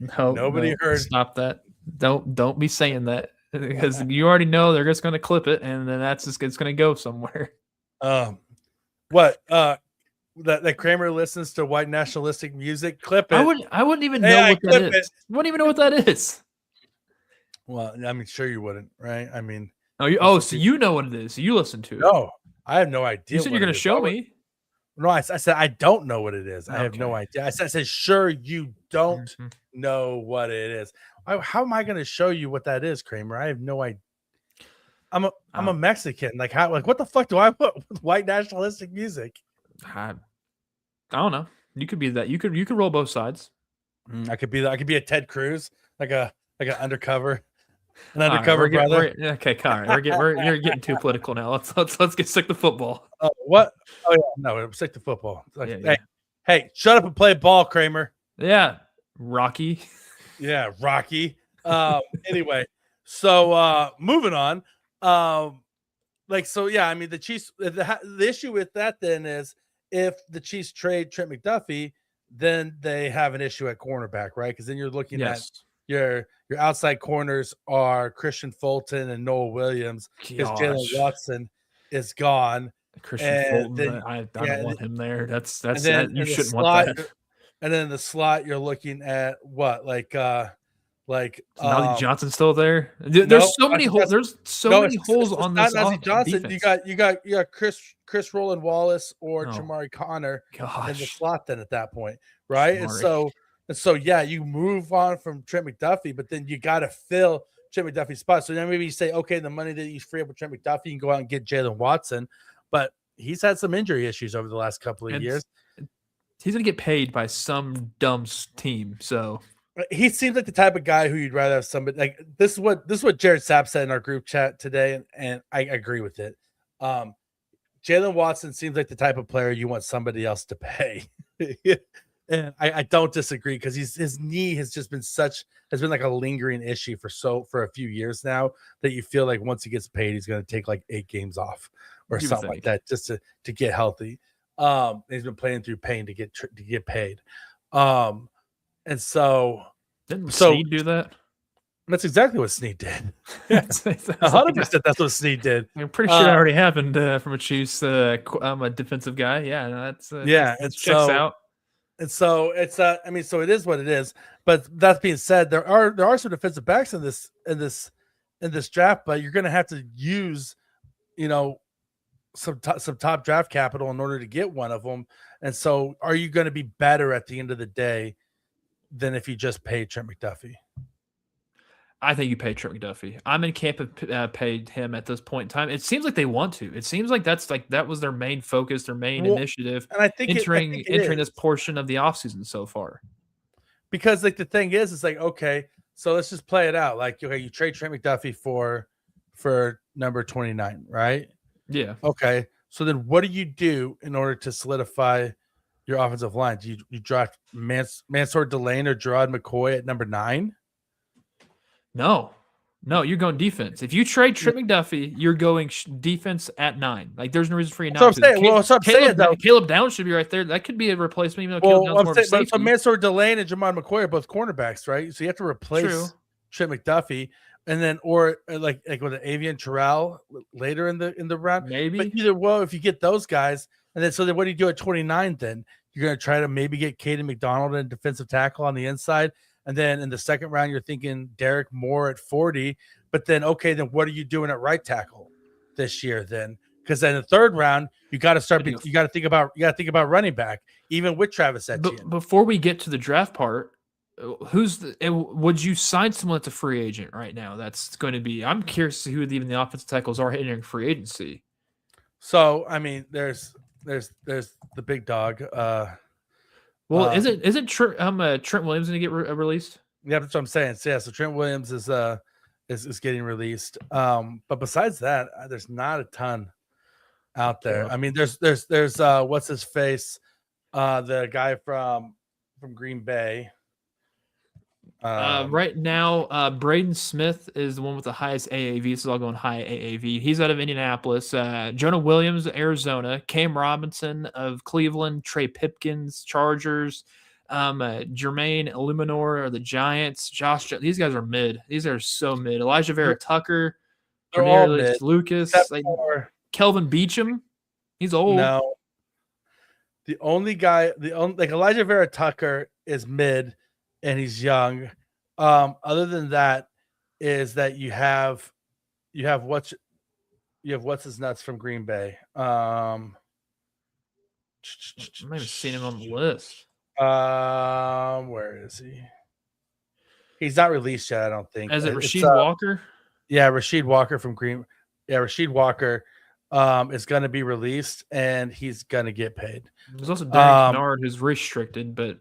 heard. Stop that. Don't be saying that because you already know they're just going to clip it and then it's going to go somewhere. What? That Kramer listens to white nationalistic music. Clip it. I wouldn't even know what that is. I wouldn't even know what that is. Well, I mean, sure you wouldn't, right? I mean, so you know what it is. So you listen to it. No, I have no idea. You said you're going to show me. No, I said I don't know what it is. I have no idea. I said sure you don't know what it is. How am I going to show you what that is, Kramer? I have no idea. I'm a Mexican. Like how? Like what the fuck do I put with white nationalistic music? I don't know. You could be that. You could roll both sides. I could be that. I could be a Ted Cruz, like an undercover, brother. Okay, You're getting too political now. Let's get sick to football. What? Oh yeah, no, we're sick to football. Like, hey, shut up and play ball, Kramer. Yeah, Rocky. Yeah, Rocky. Anyway, so moving on. I mean, the Chiefs. The issue with that then is if the Chiefs trade Trent McDuffie, then they have an issue at cornerback, right? Because then you're looking at your outside corners are Christian Fulton and Noah Williams because Jalen Watson is gone. Christian Fulton, I don't want him there. You shouldn't want that. And then in the slot, you're looking at what Nazi Johnson's still there. There's so many holes. There's so many holes on this. Nazi Johnson. Defense. You got Chris Roland Wallace or Jamari Connor in the slot. Then at that point, right? And so yeah, you move on from Trent McDuffie, but then you got to fill Trent McDuffie's spot. So then maybe you say, okay, the money that you free up with Trent McDuffie, you can go out and get Jalen Watson, but he's had some injury issues over the last couple of years. He's gonna get paid by some dumb team. So he seems like the type of guy who you'd rather have somebody like this is what Jared Sapp said in our group chat today, and I agree with it. Jalen Watson seems like the type of player you want somebody else to pay. And I don't disagree because his knee has been like a lingering issue for a few years now that you feel like once he gets paid, he's going to take like 8 games off or something like that just to get healthy. He's been playing through pain to get paid. And so didn't Snead do that? That's exactly what Snead did. 100% that's what Snead did. I'm pretty sure it already happened from a Chiefs. I'm a defensive guy. Yeah, that's it checks out. And so it's I mean, so it is what it is. But that being said, there are some defensive backs in this draft, but you're going to have to use, some top draft capital in order to get one of them. And so, are you going to be better at the end of the day than if you just paid Trent McDuffie? I think you pay Trent McDuffie. I'm in camp of paid him at this point in time. It seems like they want to. It seems like that was their main focus, their main initiative. And I think entering this portion of the offseason so far. Because like the thing is, it's like, okay, so let's just play it out. Like, okay, you trade Trent McDuffie for number 29, right? Yeah. Okay. So then what do you do in order to solidify your offensive line? Do you draft Mansour Delane or Gerard McCoy at number 9? No, you're going defense. If you trade Trent McDuffie, you're going defense at 9. Like, there's no reason for you not to. Caleb Downs should be right there. That could be a replacement, even though Caleb Downs more of a safety. So Mansour Delane and Jamar McCoy are both cornerbacks, right? So you have to replace Trent McDuffie, and then or like with an Avian Terrell later in the round, maybe. But if you get those guys, and then what do you do at 29? Then you're going to try to maybe get Caden McDonald and defensive tackle on the inside. And then in the second round, you're thinking Derek Moore at 40. But then, okay, then what are you doing at right tackle this year then? Because then the third round, you got to start. You got to think about running back, even with Travis Etienne. Before we get to the draft part, would you sign someone that's a free agent right now? That's going to be. I'm curious to see who even the offensive tackles are entering free agency. So I mean, there's the big dog. Well, isn't Trent Williams going to get released? Yeah, that's what I'm saying. So, yeah, so Trent Williams is getting released. But besides that, there's not a ton out there. I mean, there's what's his face, the guy from Green Bay. Right now, Braden Smith is the one with the highest AAV, so I'll go on high AAV. He's out of Indianapolis. Jonah Williams, Arizona. Cam Robinson of Cleveland. Trey Pipkins, Chargers. Jermaine Illuminor of the Giants. These guys are mid. These are so mid. Elijah Vera Tucker. They're all mid. Lucas. Kelvin Beachum. He's old. No. The only guy, Elijah Vera Tucker is mid. And he's young. Other than that, is that you have what's his nuts from Green Bay. I might have seen him on the list. Where is he? He's not released yet, I don't think. Is it Rasheed Walker? Yeah, Rasheed Walker from Green. Rasheed Walker is going to be released, and he's going to get paid. There's also Darian Kennard, who's restricted, but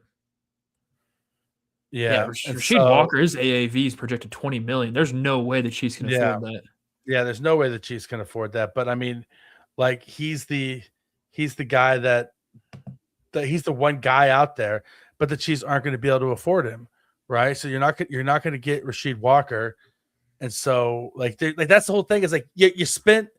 Rasheed Walker, his AAV is projected $20 million. There's no way the Chiefs can afford that. Yeah, there's no way the Chiefs can afford that. But I mean, like he's the guy that he's the one guy out there, but the Chiefs aren't going to be able to afford him, right? So you're not going to get Rasheed Walker, and so like that's the whole thing. Is like you spent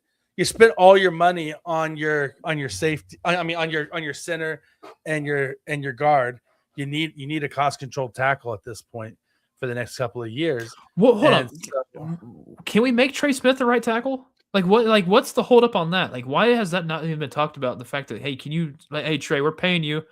all your money on your safety. I mean on your center and your guard. You need a cost controlled tackle at this point for the next couple of years. Well, hold on. So, can we make Trey Smith the right tackle? What's the holdup on that? Like, why has that not even been talked about? The fact that, hey, hey Trey, we're paying you.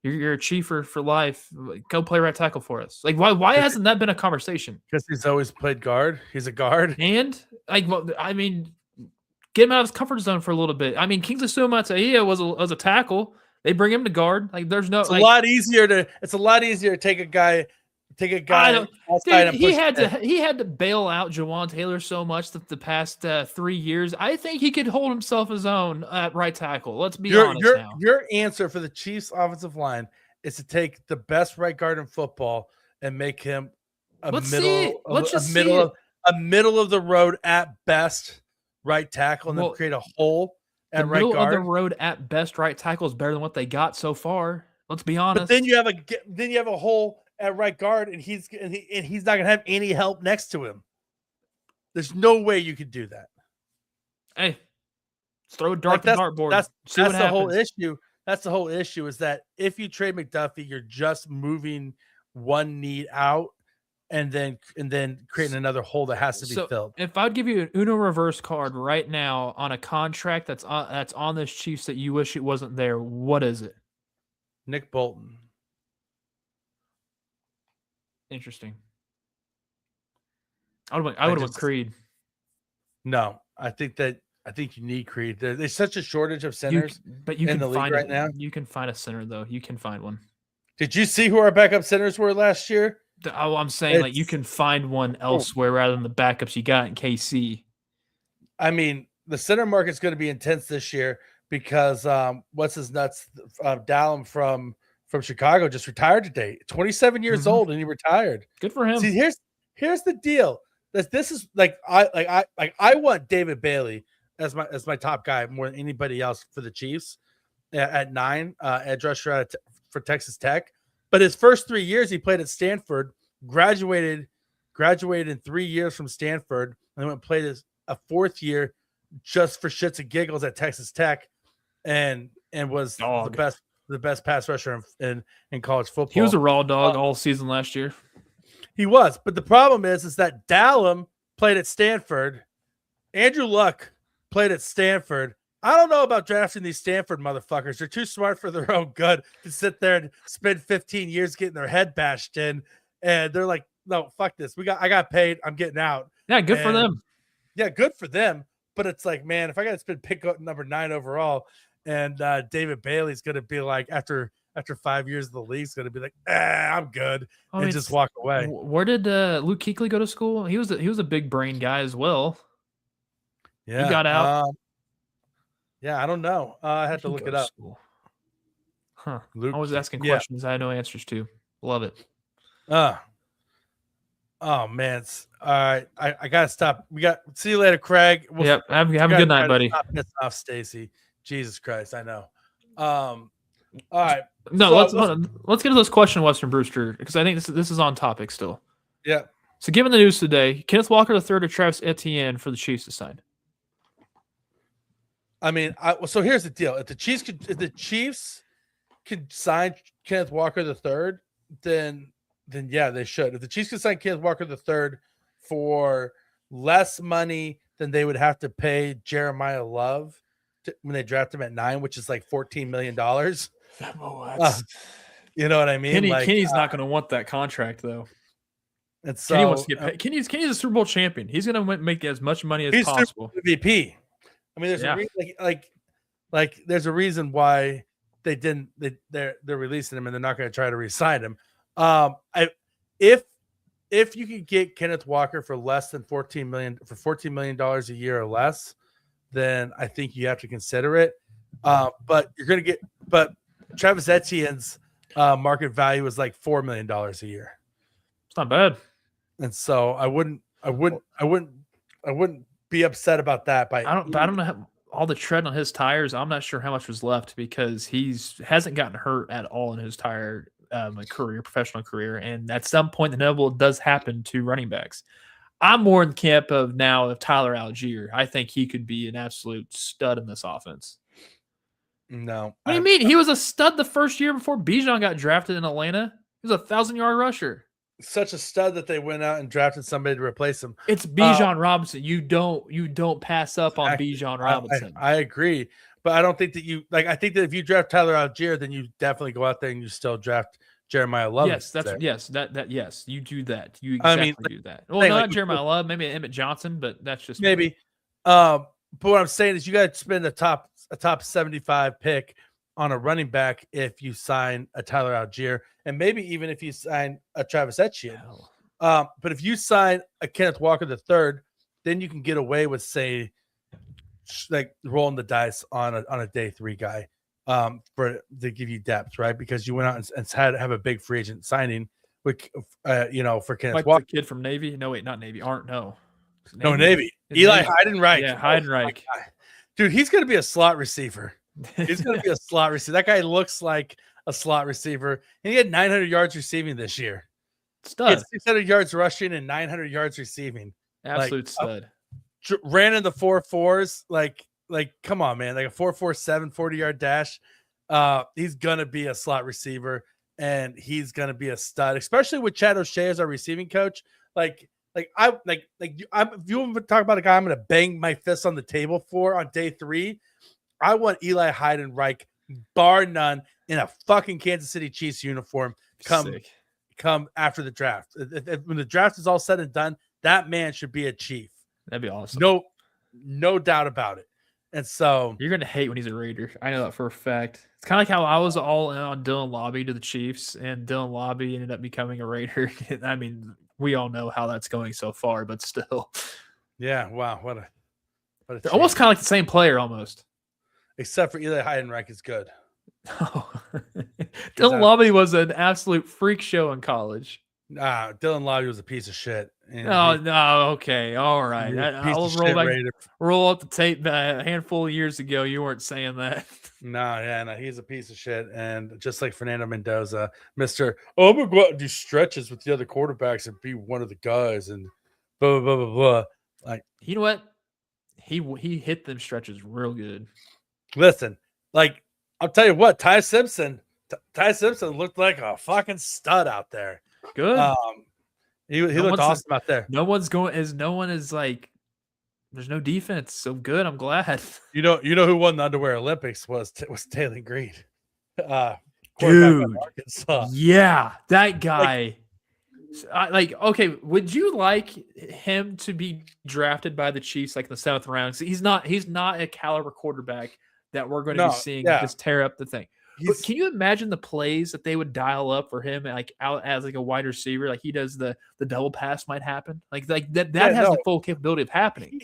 You're a Chiefer for life. Go play right tackle for us. Like, why hasn't that been a conversation? Because he's always played guard. He's a guard. And get him out of his comfort zone for a little bit. I mean, Kingsley Suamataia was a tackle. They bring him to guard. Like, there's no. It's a lot easier to take a guy. Dude, he had to bail out Jawan Taylor so much that the past 3 years. I think he could hold himself his own at right tackle. Let's be honest now. Your answer for the Chiefs offensive line is to take the best right guard in football and make him a middle of the road at best right tackle, and then create a hole at right guard. Middle of the road at best right tackle is better than what they got so far. Let's be honest. But then you have a hole at right guard, and he's not going to have any help next to him. There's no way you could do that. Hey, let's throw a dart to the dartboard. That's the whole issue. That's the whole issue, is that if you trade McDuffie, you're just moving one need out and then creating another hole that has to be filled. If I'd give you an Uno reverse card right now on a contract that's on this Chiefs that you wish it wasn't there, what is it? Nick Bolton. Interesting. I would have went Creed. No, I think you need Creed. There's such a shortage of centers in the league right now. You can find a center, though. You can find one. Did you see who our backup centers were last year? I'm saying you can find one elsewhere rather than the backups you got in KC. I mean, the center market's going to be intense this year because what's his nuts? Dallum from Chicago just retired today. 27 years old, and he retired. Good for him. See, here's the deal. This is I want David Bailey as my top guy more than anybody else for the Chiefs at 9, edge rusher for Texas Tech. But his first 3 years he played at Stanford, graduated in 3 years from Stanford, and then went and played a 4th year just for shits and giggles at Texas Tech, and was the best pass rusher in college football. He was a raw dog all season last year. He was, but the problem is that Dallum played at Stanford. Andrew Luck played at Stanford. I don't know about drafting these Stanford motherfuckers. They're too smart for their own good to sit there and spend 15 years getting their head bashed in. And they're like, no, fuck this. I got paid. I'm getting out. Yeah, good for them. Yeah, good for them. But it's like, man, if I got to spend pick up number 9 overall, and David Bailey's going to be like, after 5 years of the league, going to be like, I'm good, and just walk away. Where did Luke Kuechly go to school? He was a big brain guy as well. Yeah, he got out. Yeah, I don't know. I had to look it up. Huh? I was asking questions I had no answers to. Love it. Oh man, all right. I gotta stop. See you later, Craig. Have a good night, buddy. Stop pissing off Stacy. Jesus Christ, I know. All right. No, let's get to this question, Western Brewster, because I think this is on topic still. Yeah. So, given the news today, Kenneth Walker III or Travis Etienne for the Chiefs to sign? I mean, so here's the deal: if the Chiefs could sign Kenneth Walker III, then yeah, they should. If the Chiefs could sign Kenneth Walker III for less money than they would have to pay Jeremiah Love when they draft him at 9, which is like $14 million. You know what I mean? Kenny's not going to want that contract though. And so Kenny wants to get paid. Kenny's a Super Bowl champion. He's going to make as much money as possible. MVP. I mean, there's a reason, there's a reason why they're releasing him and they're not going to try to re-sign him. If you could get Kenneth Walker for less than $14 million a year or less, then I think you have to consider it. But you're going to get, but Travis Etienne's market value is like $4 million a year. It's not bad. And so I wouldn't be upset about that. I don't know all the tread on his tires. I'm not sure how much was left because hasn't gotten hurt at all in his professional career. And at some point, the inevitable does happen to running backs. I'm more in the camp of Tyler Algier. I think he could be an absolute stud in this offense. No. What do you mean? He was a stud the first year before Bijan got drafted in Atlanta. He was a 1,000-yard rusher. Such a stud that they went out and drafted somebody to replace him. It's Bijan Robinson. You don't pass up on Bijan Robinson. I agree, but I don't think that I think that if you draft Tyler Algier, then you definitely go out there and you still draft Jeremiah Love. Yes, you do that. You exactly do that. Well, not Jeremiah Love, maybe Emmett Johnson, but that's just maybe. But what I'm saying is you got to spend a top 75 pick on a running back if you sign a Tyler Algier, and maybe even if you sign a Travis Etienne. But if you sign a Kenneth Walker III, then you can get away with, say, like rolling the dice on a day 3 guy to give you depth, right? Because you went out and had to have a big free agent signing with for Kenneth Walker. The kid from Navy. No, wait, not Navy. Navy. Eli Heidenreich. Yeah, Heidenreich. Dude, he's going to be a slot receiver. He's going to be a slot receiver. That guy looks like a slot receiver. And he had 900 yards receiving this year. Stud. He had 600 yards rushing and 900 yards receiving. Absolute stud. Ran in the 4.4s. Like, come on, man. Like a 4.47 40-yard dash. He's going to be a slot receiver, and he's going to be a stud, especially with Chad O'Shea as our receiving coach. If you want to talk about a guy I'm going to bang my fist on the table for on day 3, I want Eli Heidenreich, bar none, in a fucking Kansas City Chiefs uniform come after the draft. When the draft is all said and done, that man should be a Chief. That'd be awesome. No doubt about it. And so you're gonna hate when he's a Raider. I know that for a fact. It's kind of like how I was all in on Dylan Lobby to the Chiefs, and Dylan Lobby ended up becoming a Raider. I mean, we all know how that's going so far, but still. Yeah. Wow. What a They're almost kind of like the same player, almost. Except for Eli Heidenreich is good. Oh. Dylan Lobby was an absolute freak show in college. Dylan Lobby was a piece of shit. No, okay, all right. I'll roll up the tape a handful of years ago. You weren't saying that. No, he's a piece of shit. And just like Fernando Mendoza, I'm gonna go out and do stretches with the other quarterbacks and be one of the guys and blah blah blah blah blah. Like, you know what? He hit them stretches real good. Listen, I'll tell you what, Ty Simpson looked like a fucking stud out there. Good. He looked awesome out there. No one is like, there's no defense. So good. I'm glad. You know who won the underwear Olympics was Taylor Green. Dude. Yeah, that guy. Okay, would you like him to be drafted by the Chiefs like in the 7th round? He's not a caliber quarterback that we're going to be seeing just tear up the thing. But can you imagine the plays that they would dial up for him, out as a wide receiver, like he does the double pass might happen, like that has the full capability of happening.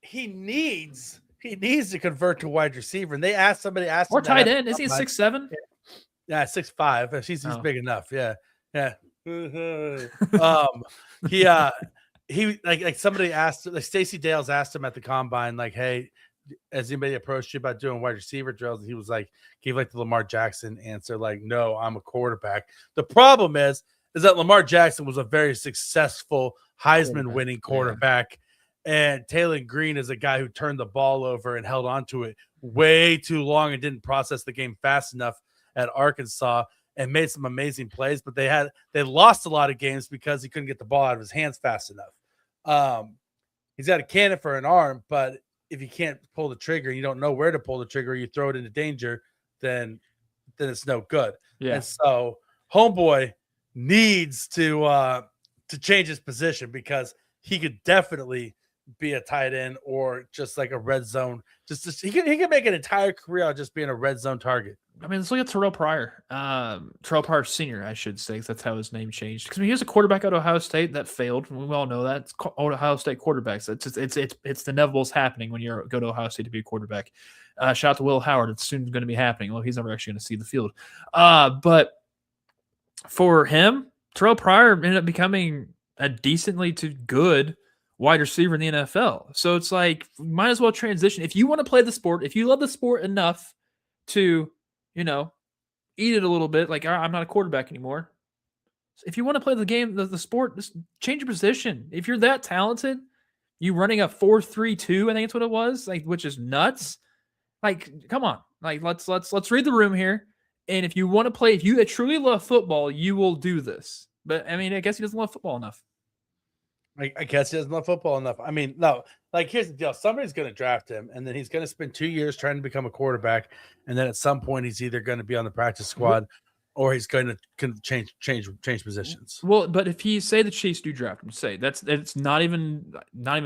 He needs to convert to wide receiver, and somebody asked or him tight end. Is he 6'7"? Yeah, 6'5". He's big enough. Yeah. He somebody asked, like Stacey Dales asked him at the combine, like, hey, has anybody approached you about doing wide receiver drills? And he was like, gave the Lamar Jackson answer, like, no, I'm a quarterback. The problem is that Lamar Jackson was a very successful Heisman winning quarterback. And Taylor Green is a guy who turned the ball over and held on to it way too long and didn't process the game fast enough at Arkansas and made some amazing plays, but they lost a lot of games because he couldn't get the ball out of his hands fast enough. He's got a cannon for an arm, but if you can't pull the trigger, you don't know where to pull the trigger, you throw it into danger, then it's no good. Yeah. And so homeboy needs to change his position because he could definitely be a tight end or just like a red zone. He can make an entire career out of just being a red zone target. I mean, let's look at Terrell Pryor. Terrell Pryor Sr., I should say, 'cause that's how his name changed. Because he was a quarterback at Ohio State that failed. We all know that. It's Ohio State quarterbacks. It's the inevitable happening when you go to Ohio State to be a quarterback. Shout out to Will Howard. It's soon going to be happening. Well, he's never actually going to see the field. But for him, Terrell Pryor ended up becoming a decently to good wide receiver in the NFL. So it's like, might as well transition. If you want to play the sport, if you love the sport enough to, eat it a little bit, like, I'm not a quarterback anymore. If you want to play the game, the sport, just change your position. If you're that talented, you running a 4.32, I think it's what it was, like, which is nuts. Like, come on. Like, let's read the room here. And if you want to play, if you truly love football, you will do this. But I mean, I guess he doesn't love football enough. I guess he doesn't love football enough. I mean, no, like, here's the deal. Somebody's going to draft him, and then he's going to spend 2 years trying to become a quarterback. And then at some point, he's either going to be on the practice squad or he's going to change positions. Well, but if he say the Chiefs do draft him, it's not even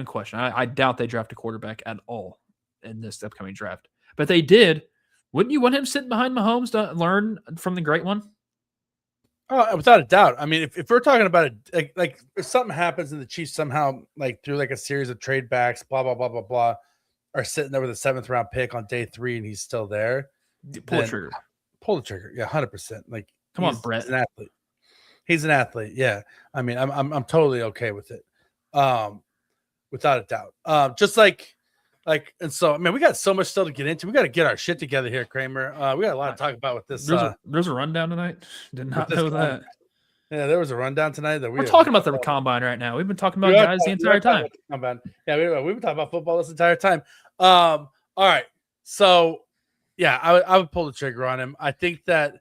question. I doubt they draft a quarterback at all in this upcoming draft. But they did. Wouldn't you want him sitting behind Mahomes to learn from the great one? Oh, without a doubt. I mean, if we're talking about it, like if something happens and the Chiefs somehow, like through like a series of trade backs, blah blah blah blah blah, are sitting there with a 7th round pick on day 3 and he's still there, pull the trigger. Pull the trigger. Yeah, 100%. Like, come on, Brett. He's an athlete. He's an athlete. Yeah. I mean, I'm totally okay with it. Without a doubt. Just like, and so, I mean, we got so much still to get into. We got to get our shit together here, Kramer. We got a lot to talk about with this. There's a rundown tonight. Did not know that. Yeah, there was a rundown tonight that we're talking about the combine right now. We've been talking about guys the entire time. Yeah, we've been talking about football this entire time. All right. So, yeah, I would pull the trigger on him. I think that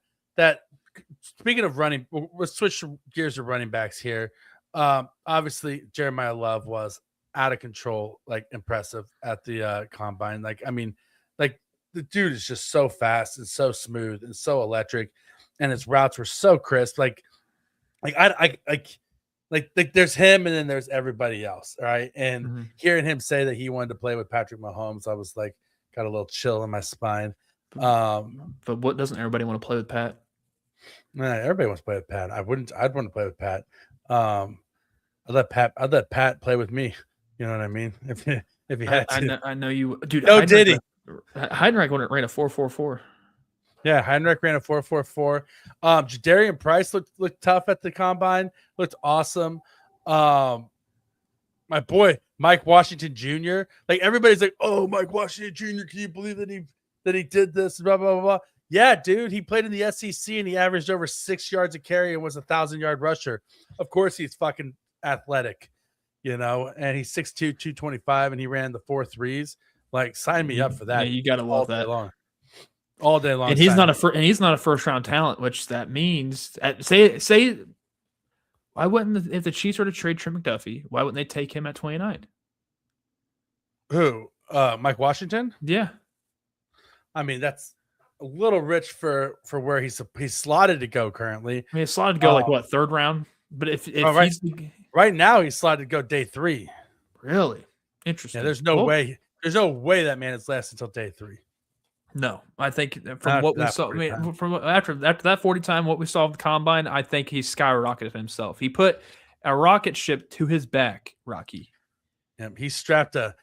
speaking of running, let's switch gears to running backs here. Obviously, Jeremiah Love was out of control, like impressive at the combine. Like, I mean, like the dude is just so fast and so smooth and so electric, and his routes were so crisp. Like there's him and then there's everybody else, right? And hearing him say that he wanted to play with Patrick Mahomes, I was like, got a little chill in my spine. But what doesn't everybody want to play with Pat? Nah, everybody wants to play with Pat. I'd want to play with Pat. I'd let Pat play with me. You know what I mean? If he had to. I know you, dude. No, did he? Heinrich ran a 4.44. Yeah, Heinrich ran a 4.44. Jadarian Price looked tough at the combine. Looked awesome. My boy Mike Washington Jr. Like, everybody's like, "Oh, Mike Washington Jr. Can you believe that he did this?" Blah blah blah blah. Yeah, dude. He played in the SEC and he averaged over 6 yards a carry and was a 1,000-yard rusher. Of course, he's fucking athletic. And he's 6'2", 225, and he ran the 4.3s. Like, sign me up for that. Yeah, you gotta love that. All day long. And he's not a first round talent, which that means say why wouldn't if the Chiefs were to trade Trent McDuffie, why wouldn't they take him at 29? Who? Mike Washington? Yeah. I mean, that's a little rich for where he's slotted to go currently. I mean, he's slotted to go like what, 3rd round? But if right now he's slotted to go day 3. Really? Interesting. Yeah, there's no way that man is last until day 3. No, I think from what we saw, from after that 40 time, what we saw of the combine, I think he skyrocketed himself. He put a rocket ship to his back, Rocky. Yeah, he strapped a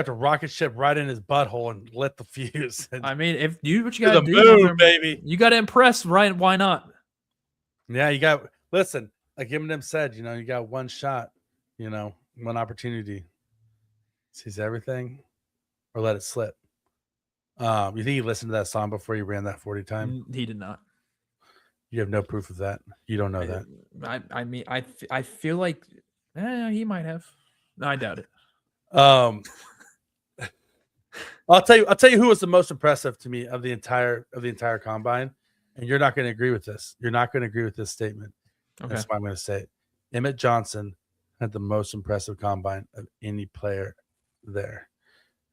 rocket ship right in his butthole and lit the fuse. I mean, if you what you got to do, moon, baby, you got to impress, right? Why not? Yeah, listen. Like Eminem said, you got one shot, one opportunity. Seize everything, or let it slip. You think he listened to that song before he ran that 40 time? He did not. You have no proof of that. You don't know that. I mean, I feel like he might have. No, I doubt it. I'll tell you who was the most impressive to me of the entire combine, and you're not going to agree with this. You're not going to agree with this statement. Okay. That's why I'm going to say it. Emmett Johnson had the most impressive combine of any player there.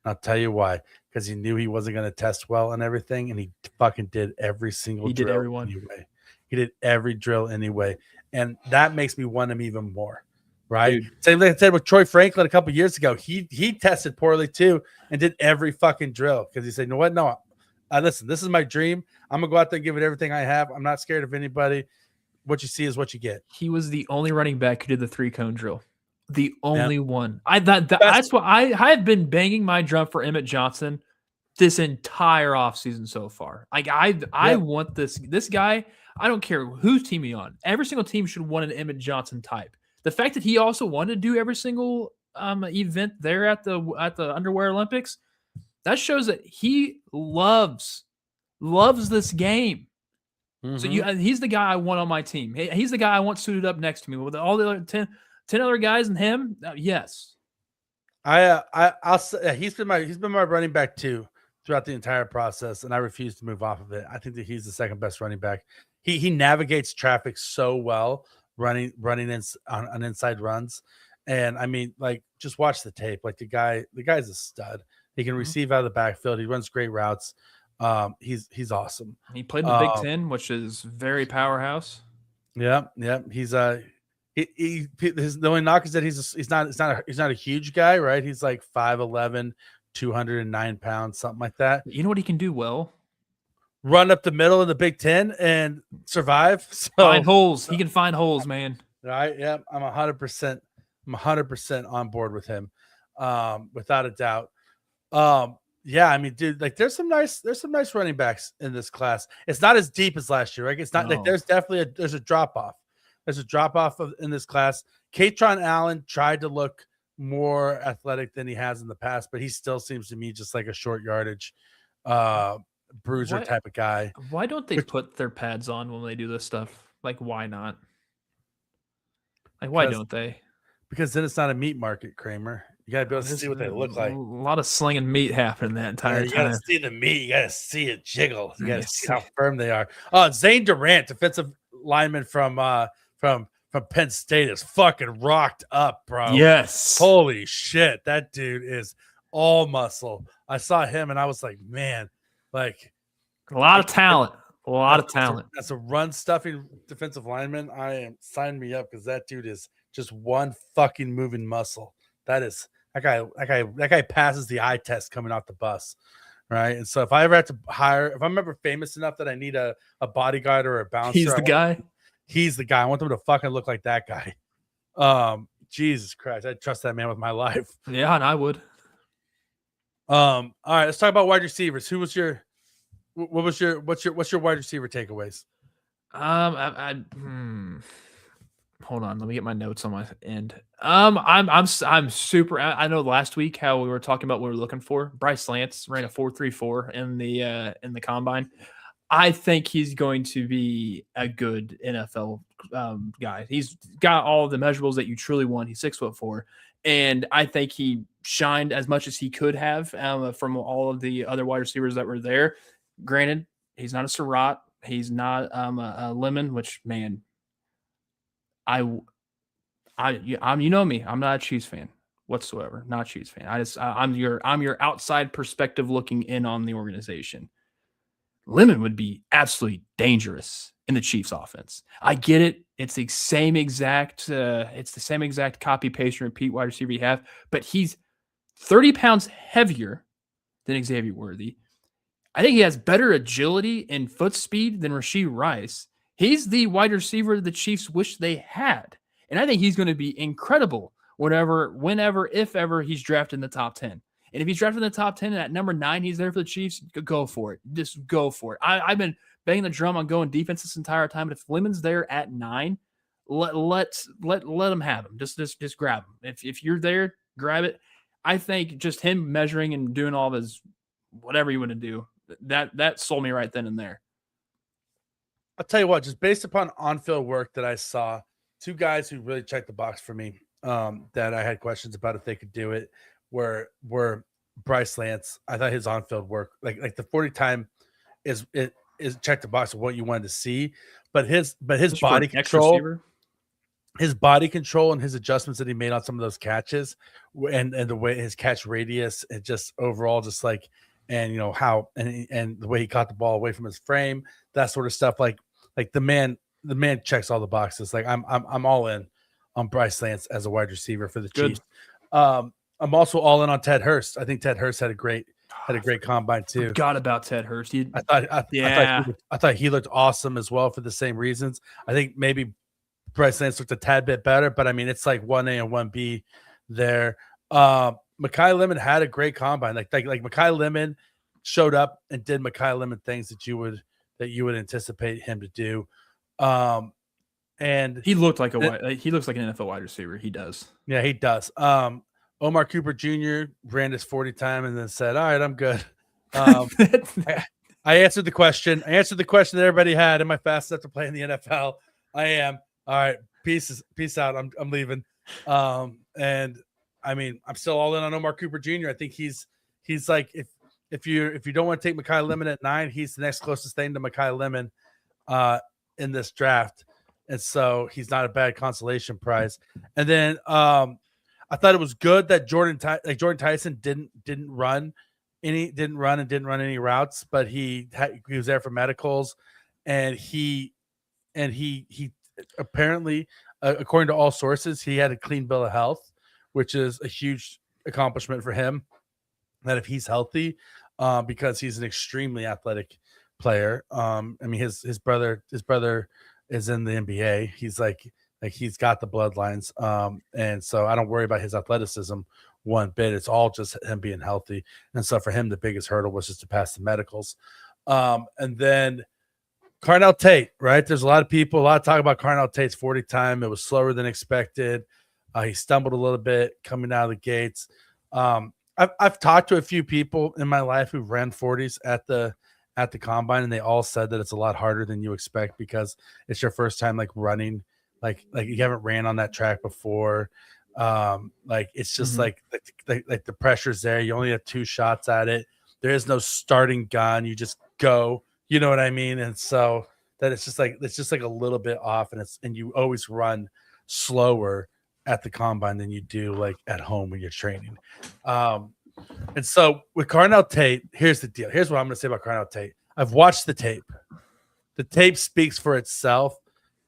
I'll tell you why. Because he knew he wasn't going to test well and everything, and he fucking did every single drill. He did everyone. Anyway. He did every drill anyway. And that makes me want him even more. Right? Dude. Same thing I said with Troy Franklin a couple years ago. He tested poorly too and did every fucking drill because he said, "You know what? No, Listen, this is my dream. I'm gonna go out there and give it everything I have. I'm not scared of anybody. What you see is what you get. He was the only running back who did the 3-cone drill. The only one. That's why I have been banging my drum for Emmett Johnson this entire offseason so far. Like I want this guy. I don't care whose team he's on. Every single team should want an Emmett Johnson type. The fact that he also wanted to do every single event there at the Underwear Olympics, that shows that he loves this game. Mm-hmm. So he's the guy I want on my team. He's the guy I want suited up next to me with all the other 10 other guys and him. Yes. I'll say he's been my running back too throughout the entire process, and I refuse to move off of it. I think that he's the second best running back. He navigates traffic so well, running in on inside runs, and I mean, like, just watch the tape. Like, the guy's a stud. He can receive out of the backfield. He runs great routes. He's awesome. He played in the Big Ten, which is very powerhouse. Yeah. He's the only knock is that he's not a huge guy, right? He's like 5'11", 209 pounds, something like that. You know what he can do well? Run up the middle of the Big Ten and survive. So, find holes. He can find holes, man. Right? Yeah, I'm 100%. I'm 100% on board with him, without a doubt. Yeah, I mean, dude, like, there's some nice running backs in this class. It's not as deep as last year, right? It's not like there's definitely there's a drop off. There's a drop off in this class. Katron Allen tried to look more athletic than he has in the past, but he still seems to me just like a short yardage bruiser type of guy. Why don't they put their pads on when they do this stuff? Like, why not? Like, why don't they? Because then it's not a meat market, Kramer. You gotta be able to see what they look like. A lot of slinging meat happening that entire time. You gotta see the meat. You gotta see it jiggle. You gotta see how firm they are. Zane Durant, defensive lineman from Penn State, is fucking rocked up, bro. Yes. Holy shit, that dude is all muscle. I saw him and I was like, man, like, a lot of talent. A lot of talent. That's a run stuffing defensive lineman. Sign me up, because that dude is just one fucking moving muscle. That guy passes the eye test coming off the bus, right? And so if I ever have to if I'm ever famous enough that I need a bodyguard or a bouncer, he's the guy. He's the guy. I want them to fucking look like that guy. Jesus Christ, I'd trust that man with my life. Yeah, and I would. All right, let's talk about wide receivers. What's your wide receiver takeaways? Hold on, let me get my notes on my end. I'm super. I know last week how we were talking about what we were looking for. Bryce Lance ran a 4.34 in the combine. I think he's going to be a good NFL guy. He's got all the measurables that you truly want. He's 6'4", and I think he shined as much as he could have from all of the other wide receivers that were there. Granted, he's not a Surratt. He's not a Lemon, which, man, I'm you know me. I'm not a Chiefs fan whatsoever. Not a Chiefs fan. I'm your outside perspective looking in on the organization. Lemon would be absolutely dangerous in the Chiefs offense. I get it. It's the same exact copy, paste, and repeat wide receiver you have, but he's 30 pounds heavier than Xavier Worthy. I think he has better agility and foot speed than Rashee Rice. He's the wide receiver the Chiefs wish they had. And I think he's going to be incredible whenever, if ever, he's drafted in the top 10. And if he's drafted in the top 10 and at number 9, he's there for the Chiefs, go for it. Just go for it. I've been banging the drum on going defense this entire time. But if Lemon's there at 9, let him have him. Just grab him. If you're there, grab it. I think just him measuring and doing all of his whatever you want to do, that sold me right then and there. I'll tell you what, just based upon on-field work that I saw, two guys who really checked the box for me that I had questions about if they could do it were Bryce Lance. I thought his on-field work, like the 40 time is checked the box of what you wanted to see, but his body control, and his adjustments that he made on some of those catches and the way his catch radius and just overall just like, and you know how and the way he caught the ball away from his frame, that sort of stuff, like the man checks all the boxes. Like I'm all in on Bryce Lance as a wide receiver for the Chiefs. I'm also all in on Ted Hurst. I think Ted Hurst had a great had a great combine too. Forgot about Ted Hurst. I thought he looked awesome as well for the same reasons. I think maybe Bryce Lance looked a tad bit better, but I mean it's like 1A and 1B there. Mekhi Lemon had a great combine. Like Mekhi Lemon showed up and did Mekhi Lemon things that you would anticipate him to do. And he looked like he looks like an NFL wide receiver. He does. Yeah, he does. Omar Cooper Jr. ran his 40 time and then said, "All right, I'm good." I answered the question. I answered the question that everybody had. Am I fast enough to play in the NFL? I am. All right, peace out. I'm leaving. And I mean, I'm still all in on Omar Cooper Jr. I think he's like if you don't want to take Mekhi Lemon at 9, he's the next closest thing to Mekhi Lemon in this draft. And so he's not a bad consolation prize. And then I thought it was good that Jordan Tyson didn't run any routes, but he was there for medicals, and he apparently, according to all sources, he had a clean bill of health, which is a huge accomplishment for him. That if he's healthy, because he's an extremely athletic player. I mean, his brother is in the NBA. He's like he's got the bloodlines. And so I don't worry about his athleticism one bit. It's all just him being healthy. And so for him, the biggest hurdle was just to pass the medicals. And then Carnell Tate, right? There's a lot of talk about Carnell Tate's 40 time. It was slower than expected. He stumbled a little bit coming out of the gates. I've talked to a few people in my life who ran 40s at the combine, and they all said that it's a lot harder than you expect because it's your first time like running, like you haven't ran on that track before. Like it's just like the pressure's there. You only have 2 shots at it. There is no starting gun. You just go. You know what I mean? And so that it's just like a little bit off, and you always run slower at the combine than you do like at home when you're training. And so with Carnell Tate, here's the deal. Here's what I'm going to say about Carnell Tate. I've watched the tape. The tape speaks for itself.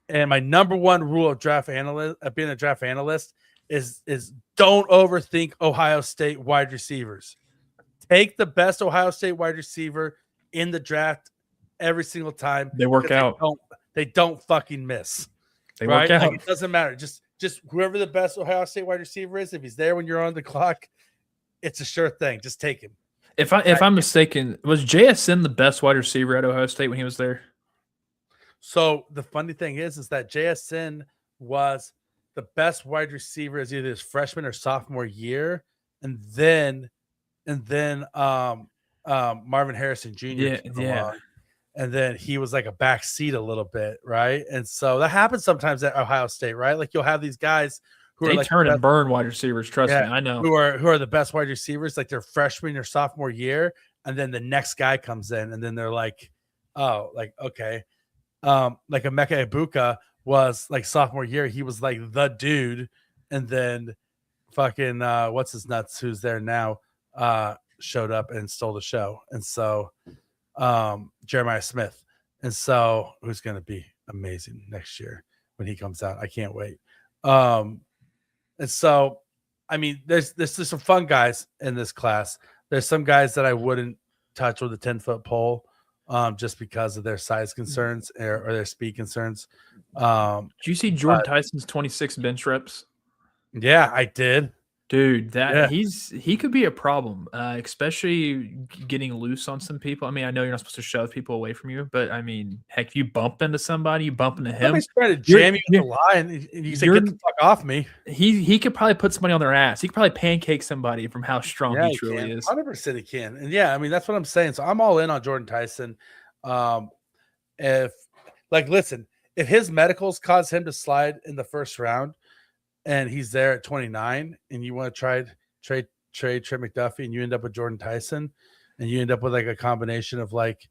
And my number one rule of being a draft analyst is don't overthink Ohio State wide receivers. Take the best Ohio State wide receiver in the draft every single time. They work out. They don't fucking miss. They work out. Like, it doesn't matter. Just whoever the best Ohio State wide receiver is, if he's there when you're on the clock, it's a sure thing. Just take him. If I'm mistaken, was JSN the best wide receiver at Ohio State when he was there? So the funny thing is that JSN was the best wide receiver as either his freshman or sophomore year, and then Marvin Harrison Jr. came along. And then he was like a back seat a little bit, right? And so that happens sometimes at Ohio State, right? Like you'll have these guys who they are like turn and burn wide receivers. Trust me, I know who are the best wide receivers, like their freshman or sophomore year, and then the next guy comes in, and then they're like, oh, like okay, like Emeka Egbuka was like sophomore year, he was like the dude, and then fucking what's his nuts, who's there now, showed up and stole the show, and so. Jeremiah Smith, and so who's going to be amazing next year when he comes out. I can't wait. And so, I mean, there's some fun guys in this class. There's some guys that I wouldn't touch with a 10-foot pole, just because of their size concerns or their speed concerns. Did you see Jordan Tyson's 26 bench reps? Yeah, I did. Dude, he could be a problem, especially getting loose on some people. I mean, I know you're not supposed to shove people away from you, but I mean, heck, you bump into somebody, you bump into him. Somebody's trying to jam you in the line, and you say, "Get the fuck off me." He could probably put somebody on their ass. He could probably pancake somebody from how strong he truly is. 100% he can, and yeah, I mean that's what I'm saying. So I'm all in on Jordan Tyson. If his medicals cause him to slide in the first round, and he's there at 29, and you want to trade Trey McDuffie, and you end up with Jordan Tyson, and you end up with like a combination of like,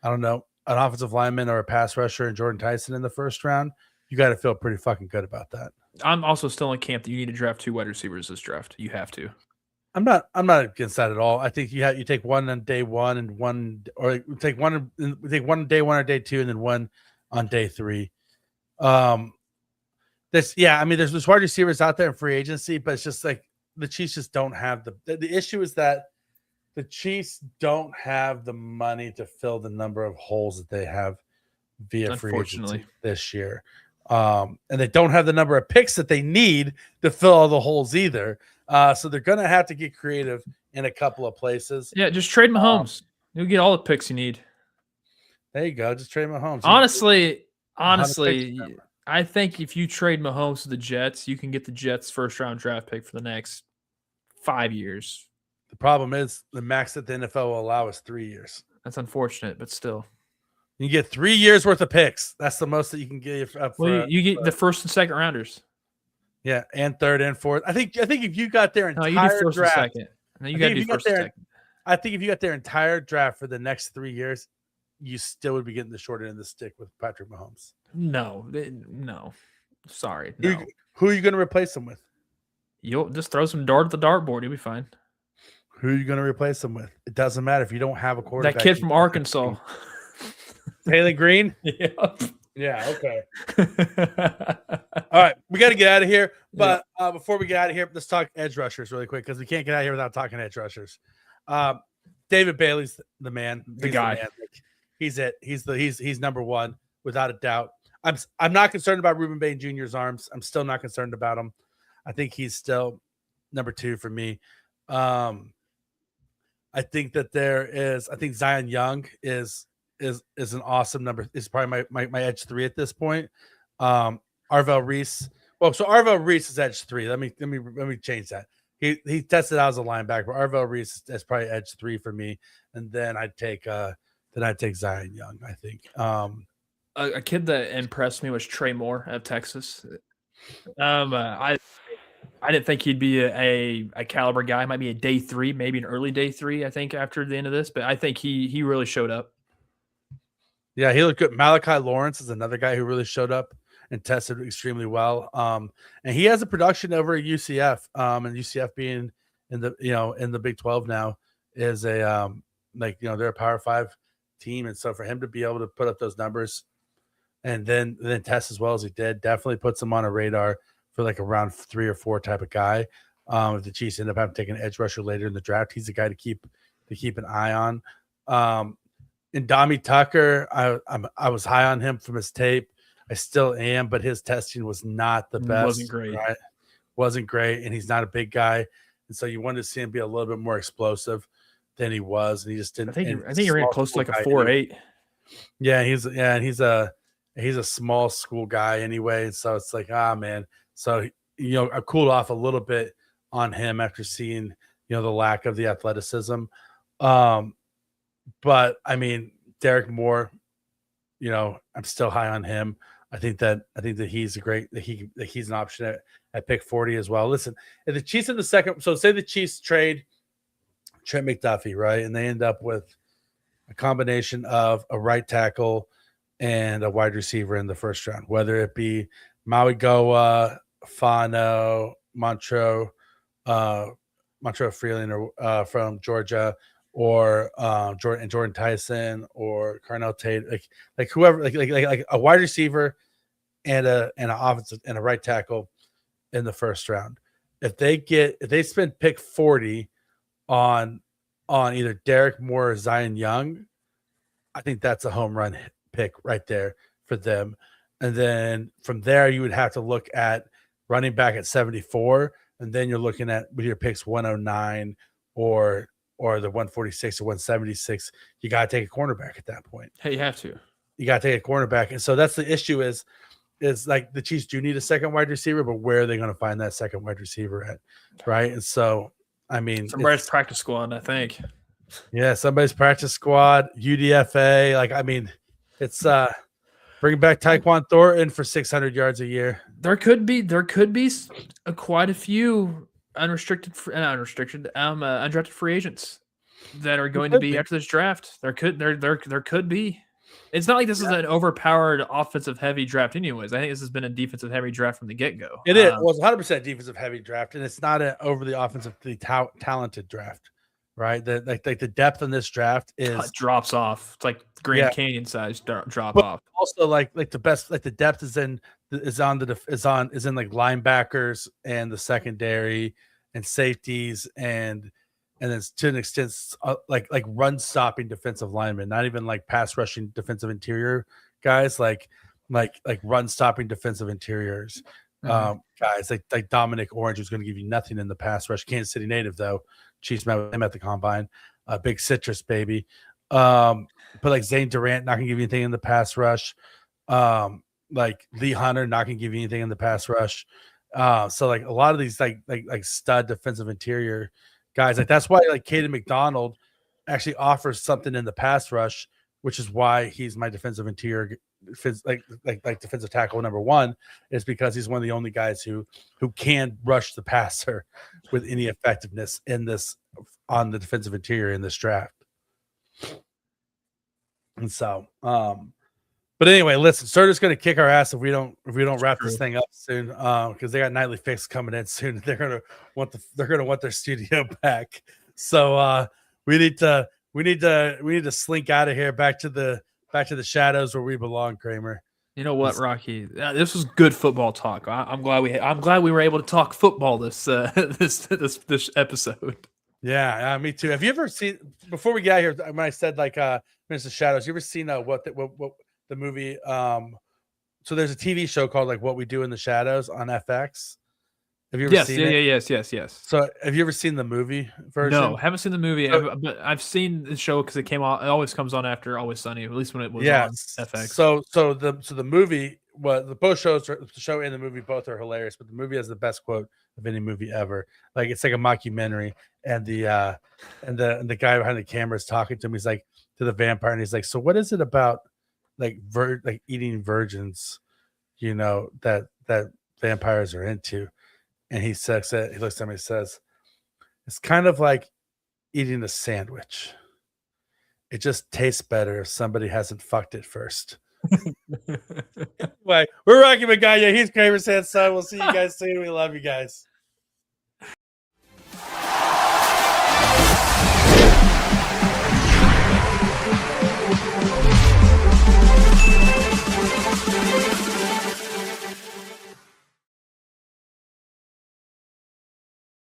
I don't know, an offensive lineman or a pass rusher and Jordan Tyson in the first round, you got to feel pretty fucking good about that. I'm also still in camp that you need to draft 2 wide receivers this draft. You have to. I'm not against that at all. I think you take one on day 1 and one, or take one on day 1 or day 2, and then one on day 3. There's wide receivers out there in free agency, but it's just like the Chiefs just don't have the issue is that the Chiefs don't have the money to fill the number of holes that they have via free agency this year. And they don't have the number of picks that they need to fill all the holes either. So they're going to have to get creative in a couple of places. Yeah, just trade Mahomes. You'll get all the picks you need. There you go. Just trade Mahomes. Honestly, I think if you trade Mahomes to the Jets, you can get the Jets' first-round draft pick for the next 5 years. The problem is the max that the NFL will allow is 3 years. That's unfortunate, but still. You get 3 years worth of picks. That's the most that you can get. You get the first and second rounders. Yeah, and third and fourth. I think if you got their entire you do first draft, and second. No, you got to do first and second. I think if you got their entire draft for the next 3 years, you still would be getting the short end of the stick with Patrick Mahomes. No. Sorry, no. Who are you going to replace him with? You'll just throw some dart at the dartboard. You'll be fine. Who are you going to replace him with? It doesn't matter if you don't have a quarterback. That kid from Arkansas. Taylor Green? Yeah, okay. All right, we got to get out of here. But before we get out of here, let's talk edge rushers really quick because we can't get out of here without talking edge rushers. David Bailey's the man. The guy. Like, he's it. He's number one without a doubt. I'm not concerned about Reuben Bain Jr.'s arms. I'm still not concerned about him. I think he's still number two for me. I think that I think Zion Young is an awesome number. Is probably my edge three at this point. Arvell Reese. Well, so Arvell Reese is edge three. Let me change that. He tested out as a linebacker. Arvell Reese is probably edge three for me, and then I'd take Zion Young. I think a kid that impressed me was Trey Moore of Texas. I didn't think he'd be a caliber guy. Might be a day three, maybe an early day three. I think after the end of this, but I think he really showed up. Yeah, he looked good. Malachi Lawrence is another guy who really showed up and tested extremely well. And he has a production over at UCF. And UCF being in the Big 12 now is a they're a Power 5 team, and so for him to be able to put up those numbers and then test as well as he did definitely puts him on a radar for like a round 3 or 4 type of guy. If the Chiefs end up having to take an edge rusher later in the draft, he's a guy to keep an eye on. And Dami Tucker, I was high on him from his tape. I still am, but his testing was not the best. Wasn't great. Right? Wasn't great, and he's not a big guy, and so you wanted to see him be a little bit more explosive than he was, and he just didn't. I think he ran close to like a 4.8. Yeah, he's a small school guy anyway, so it's like, man. So I cooled off a little bit on him after seeing the lack of the athleticism. But I mean, Derek Moore, I'm still high on him. I think that he's he's an option at pick 40 as well. Listen, if the Chiefs in the second, so say the Chiefs trade Trent McDuffie, right, and they end up with a combination of a right tackle and a wide receiver in the first round, whether it be Maui Goa, Fano, Montreux Freeland or from Georgia, or Jordan Tyson or Carnell Tate, like whoever, like a wide receiver and an offensive and a right tackle in the first round. If they spend pick 40 on either Derek Moore or Zion Young, I think that's a home run pick right there for them. And then from there, you would have to look at running back at 74, and then you're looking at with your picks 109 or the 146 or 176. You got to take a cornerback at that point. Hey, you have to. You got to take a cornerback, and so that's the issue. Is like the Chiefs do need a second wide receiver, but where are they going to find that second wide receiver at, right? And so, I mean, somebody's practice squad, I think. Yeah, somebody's practice squad, UDFA. Like, I mean, it's bring back Tyquan Thornton for 600 yards a year. There could be quite a few undrafted free agents that are going to be after this draft. There could be. It's not like this is an overpowered offensive heavy draft anyways. I think this has been a defensive heavy draft from the get-go. It is. Well, it's 100% defensive heavy draft, and it's not an overly offensively talented draft, right? The depth in this draft is drops off. It's like Grand Canyon size drop off. Also, like the best, like the depth is in like linebackers and the secondary and safeties and and then to an extent, like run stopping defensive linemen, not even like pass rushing defensive interior guys, like run stopping defensive interiors. Guys like Dominic Orange, who's going to give you nothing in the pass rush. Kansas City native though. Chiefs met with him at the combine. Big citrus baby. But like Zane Durant not going to give you anything in the pass rush. Like Lee Hunter not going to give you anything in the pass rush. So like a lot of these like stud defensive interior guys, like that's why like Caden McDonald actually offers something in the pass rush, which is why he's my defensive interior, like defensive tackle number one, is because he's one of the only guys who can rush the passer with any effectiveness in this on the defensive interior in this draft. And so, but anyway, listen, Serta's going to kick our ass if we don't wrap this thing up soon, because they got Nightly Fix coming in soon. They're going to want their studio back. So we need to slink out of here back to the shadows where we belong, Kramer. You know what, Rocky? This was good football talk. I'm glad we were able to talk football this episode. Yeah, me too. Have you ever seen, before we get out here, when I said like Mr. Shadows, you ever seen what the movie? So there's a TV show called like What We Do in the Shadows on FX. Have you ever seen it? Yes. So have you ever seen the movie version? No, haven't seen the movie, but I've seen the show because it always comes on after Always Sunny, at least when it was on FX. So the movie, both shows, the show and the movie both are hilarious, but the movie has the best quote of any movie ever. Like it's like a mockumentary, and the guy behind the camera is talking to him. He's like to the vampire, and he's like, "So what is it about like eating virgins, you know, that vampires are into?" And he looks at him and he says, "It's kind of like eating a sandwich. It just tastes better if somebody hasn't fucked it first." We're Rocky Magaña. He's Kramer Sansone. We'll see you guys soon. We love you guys.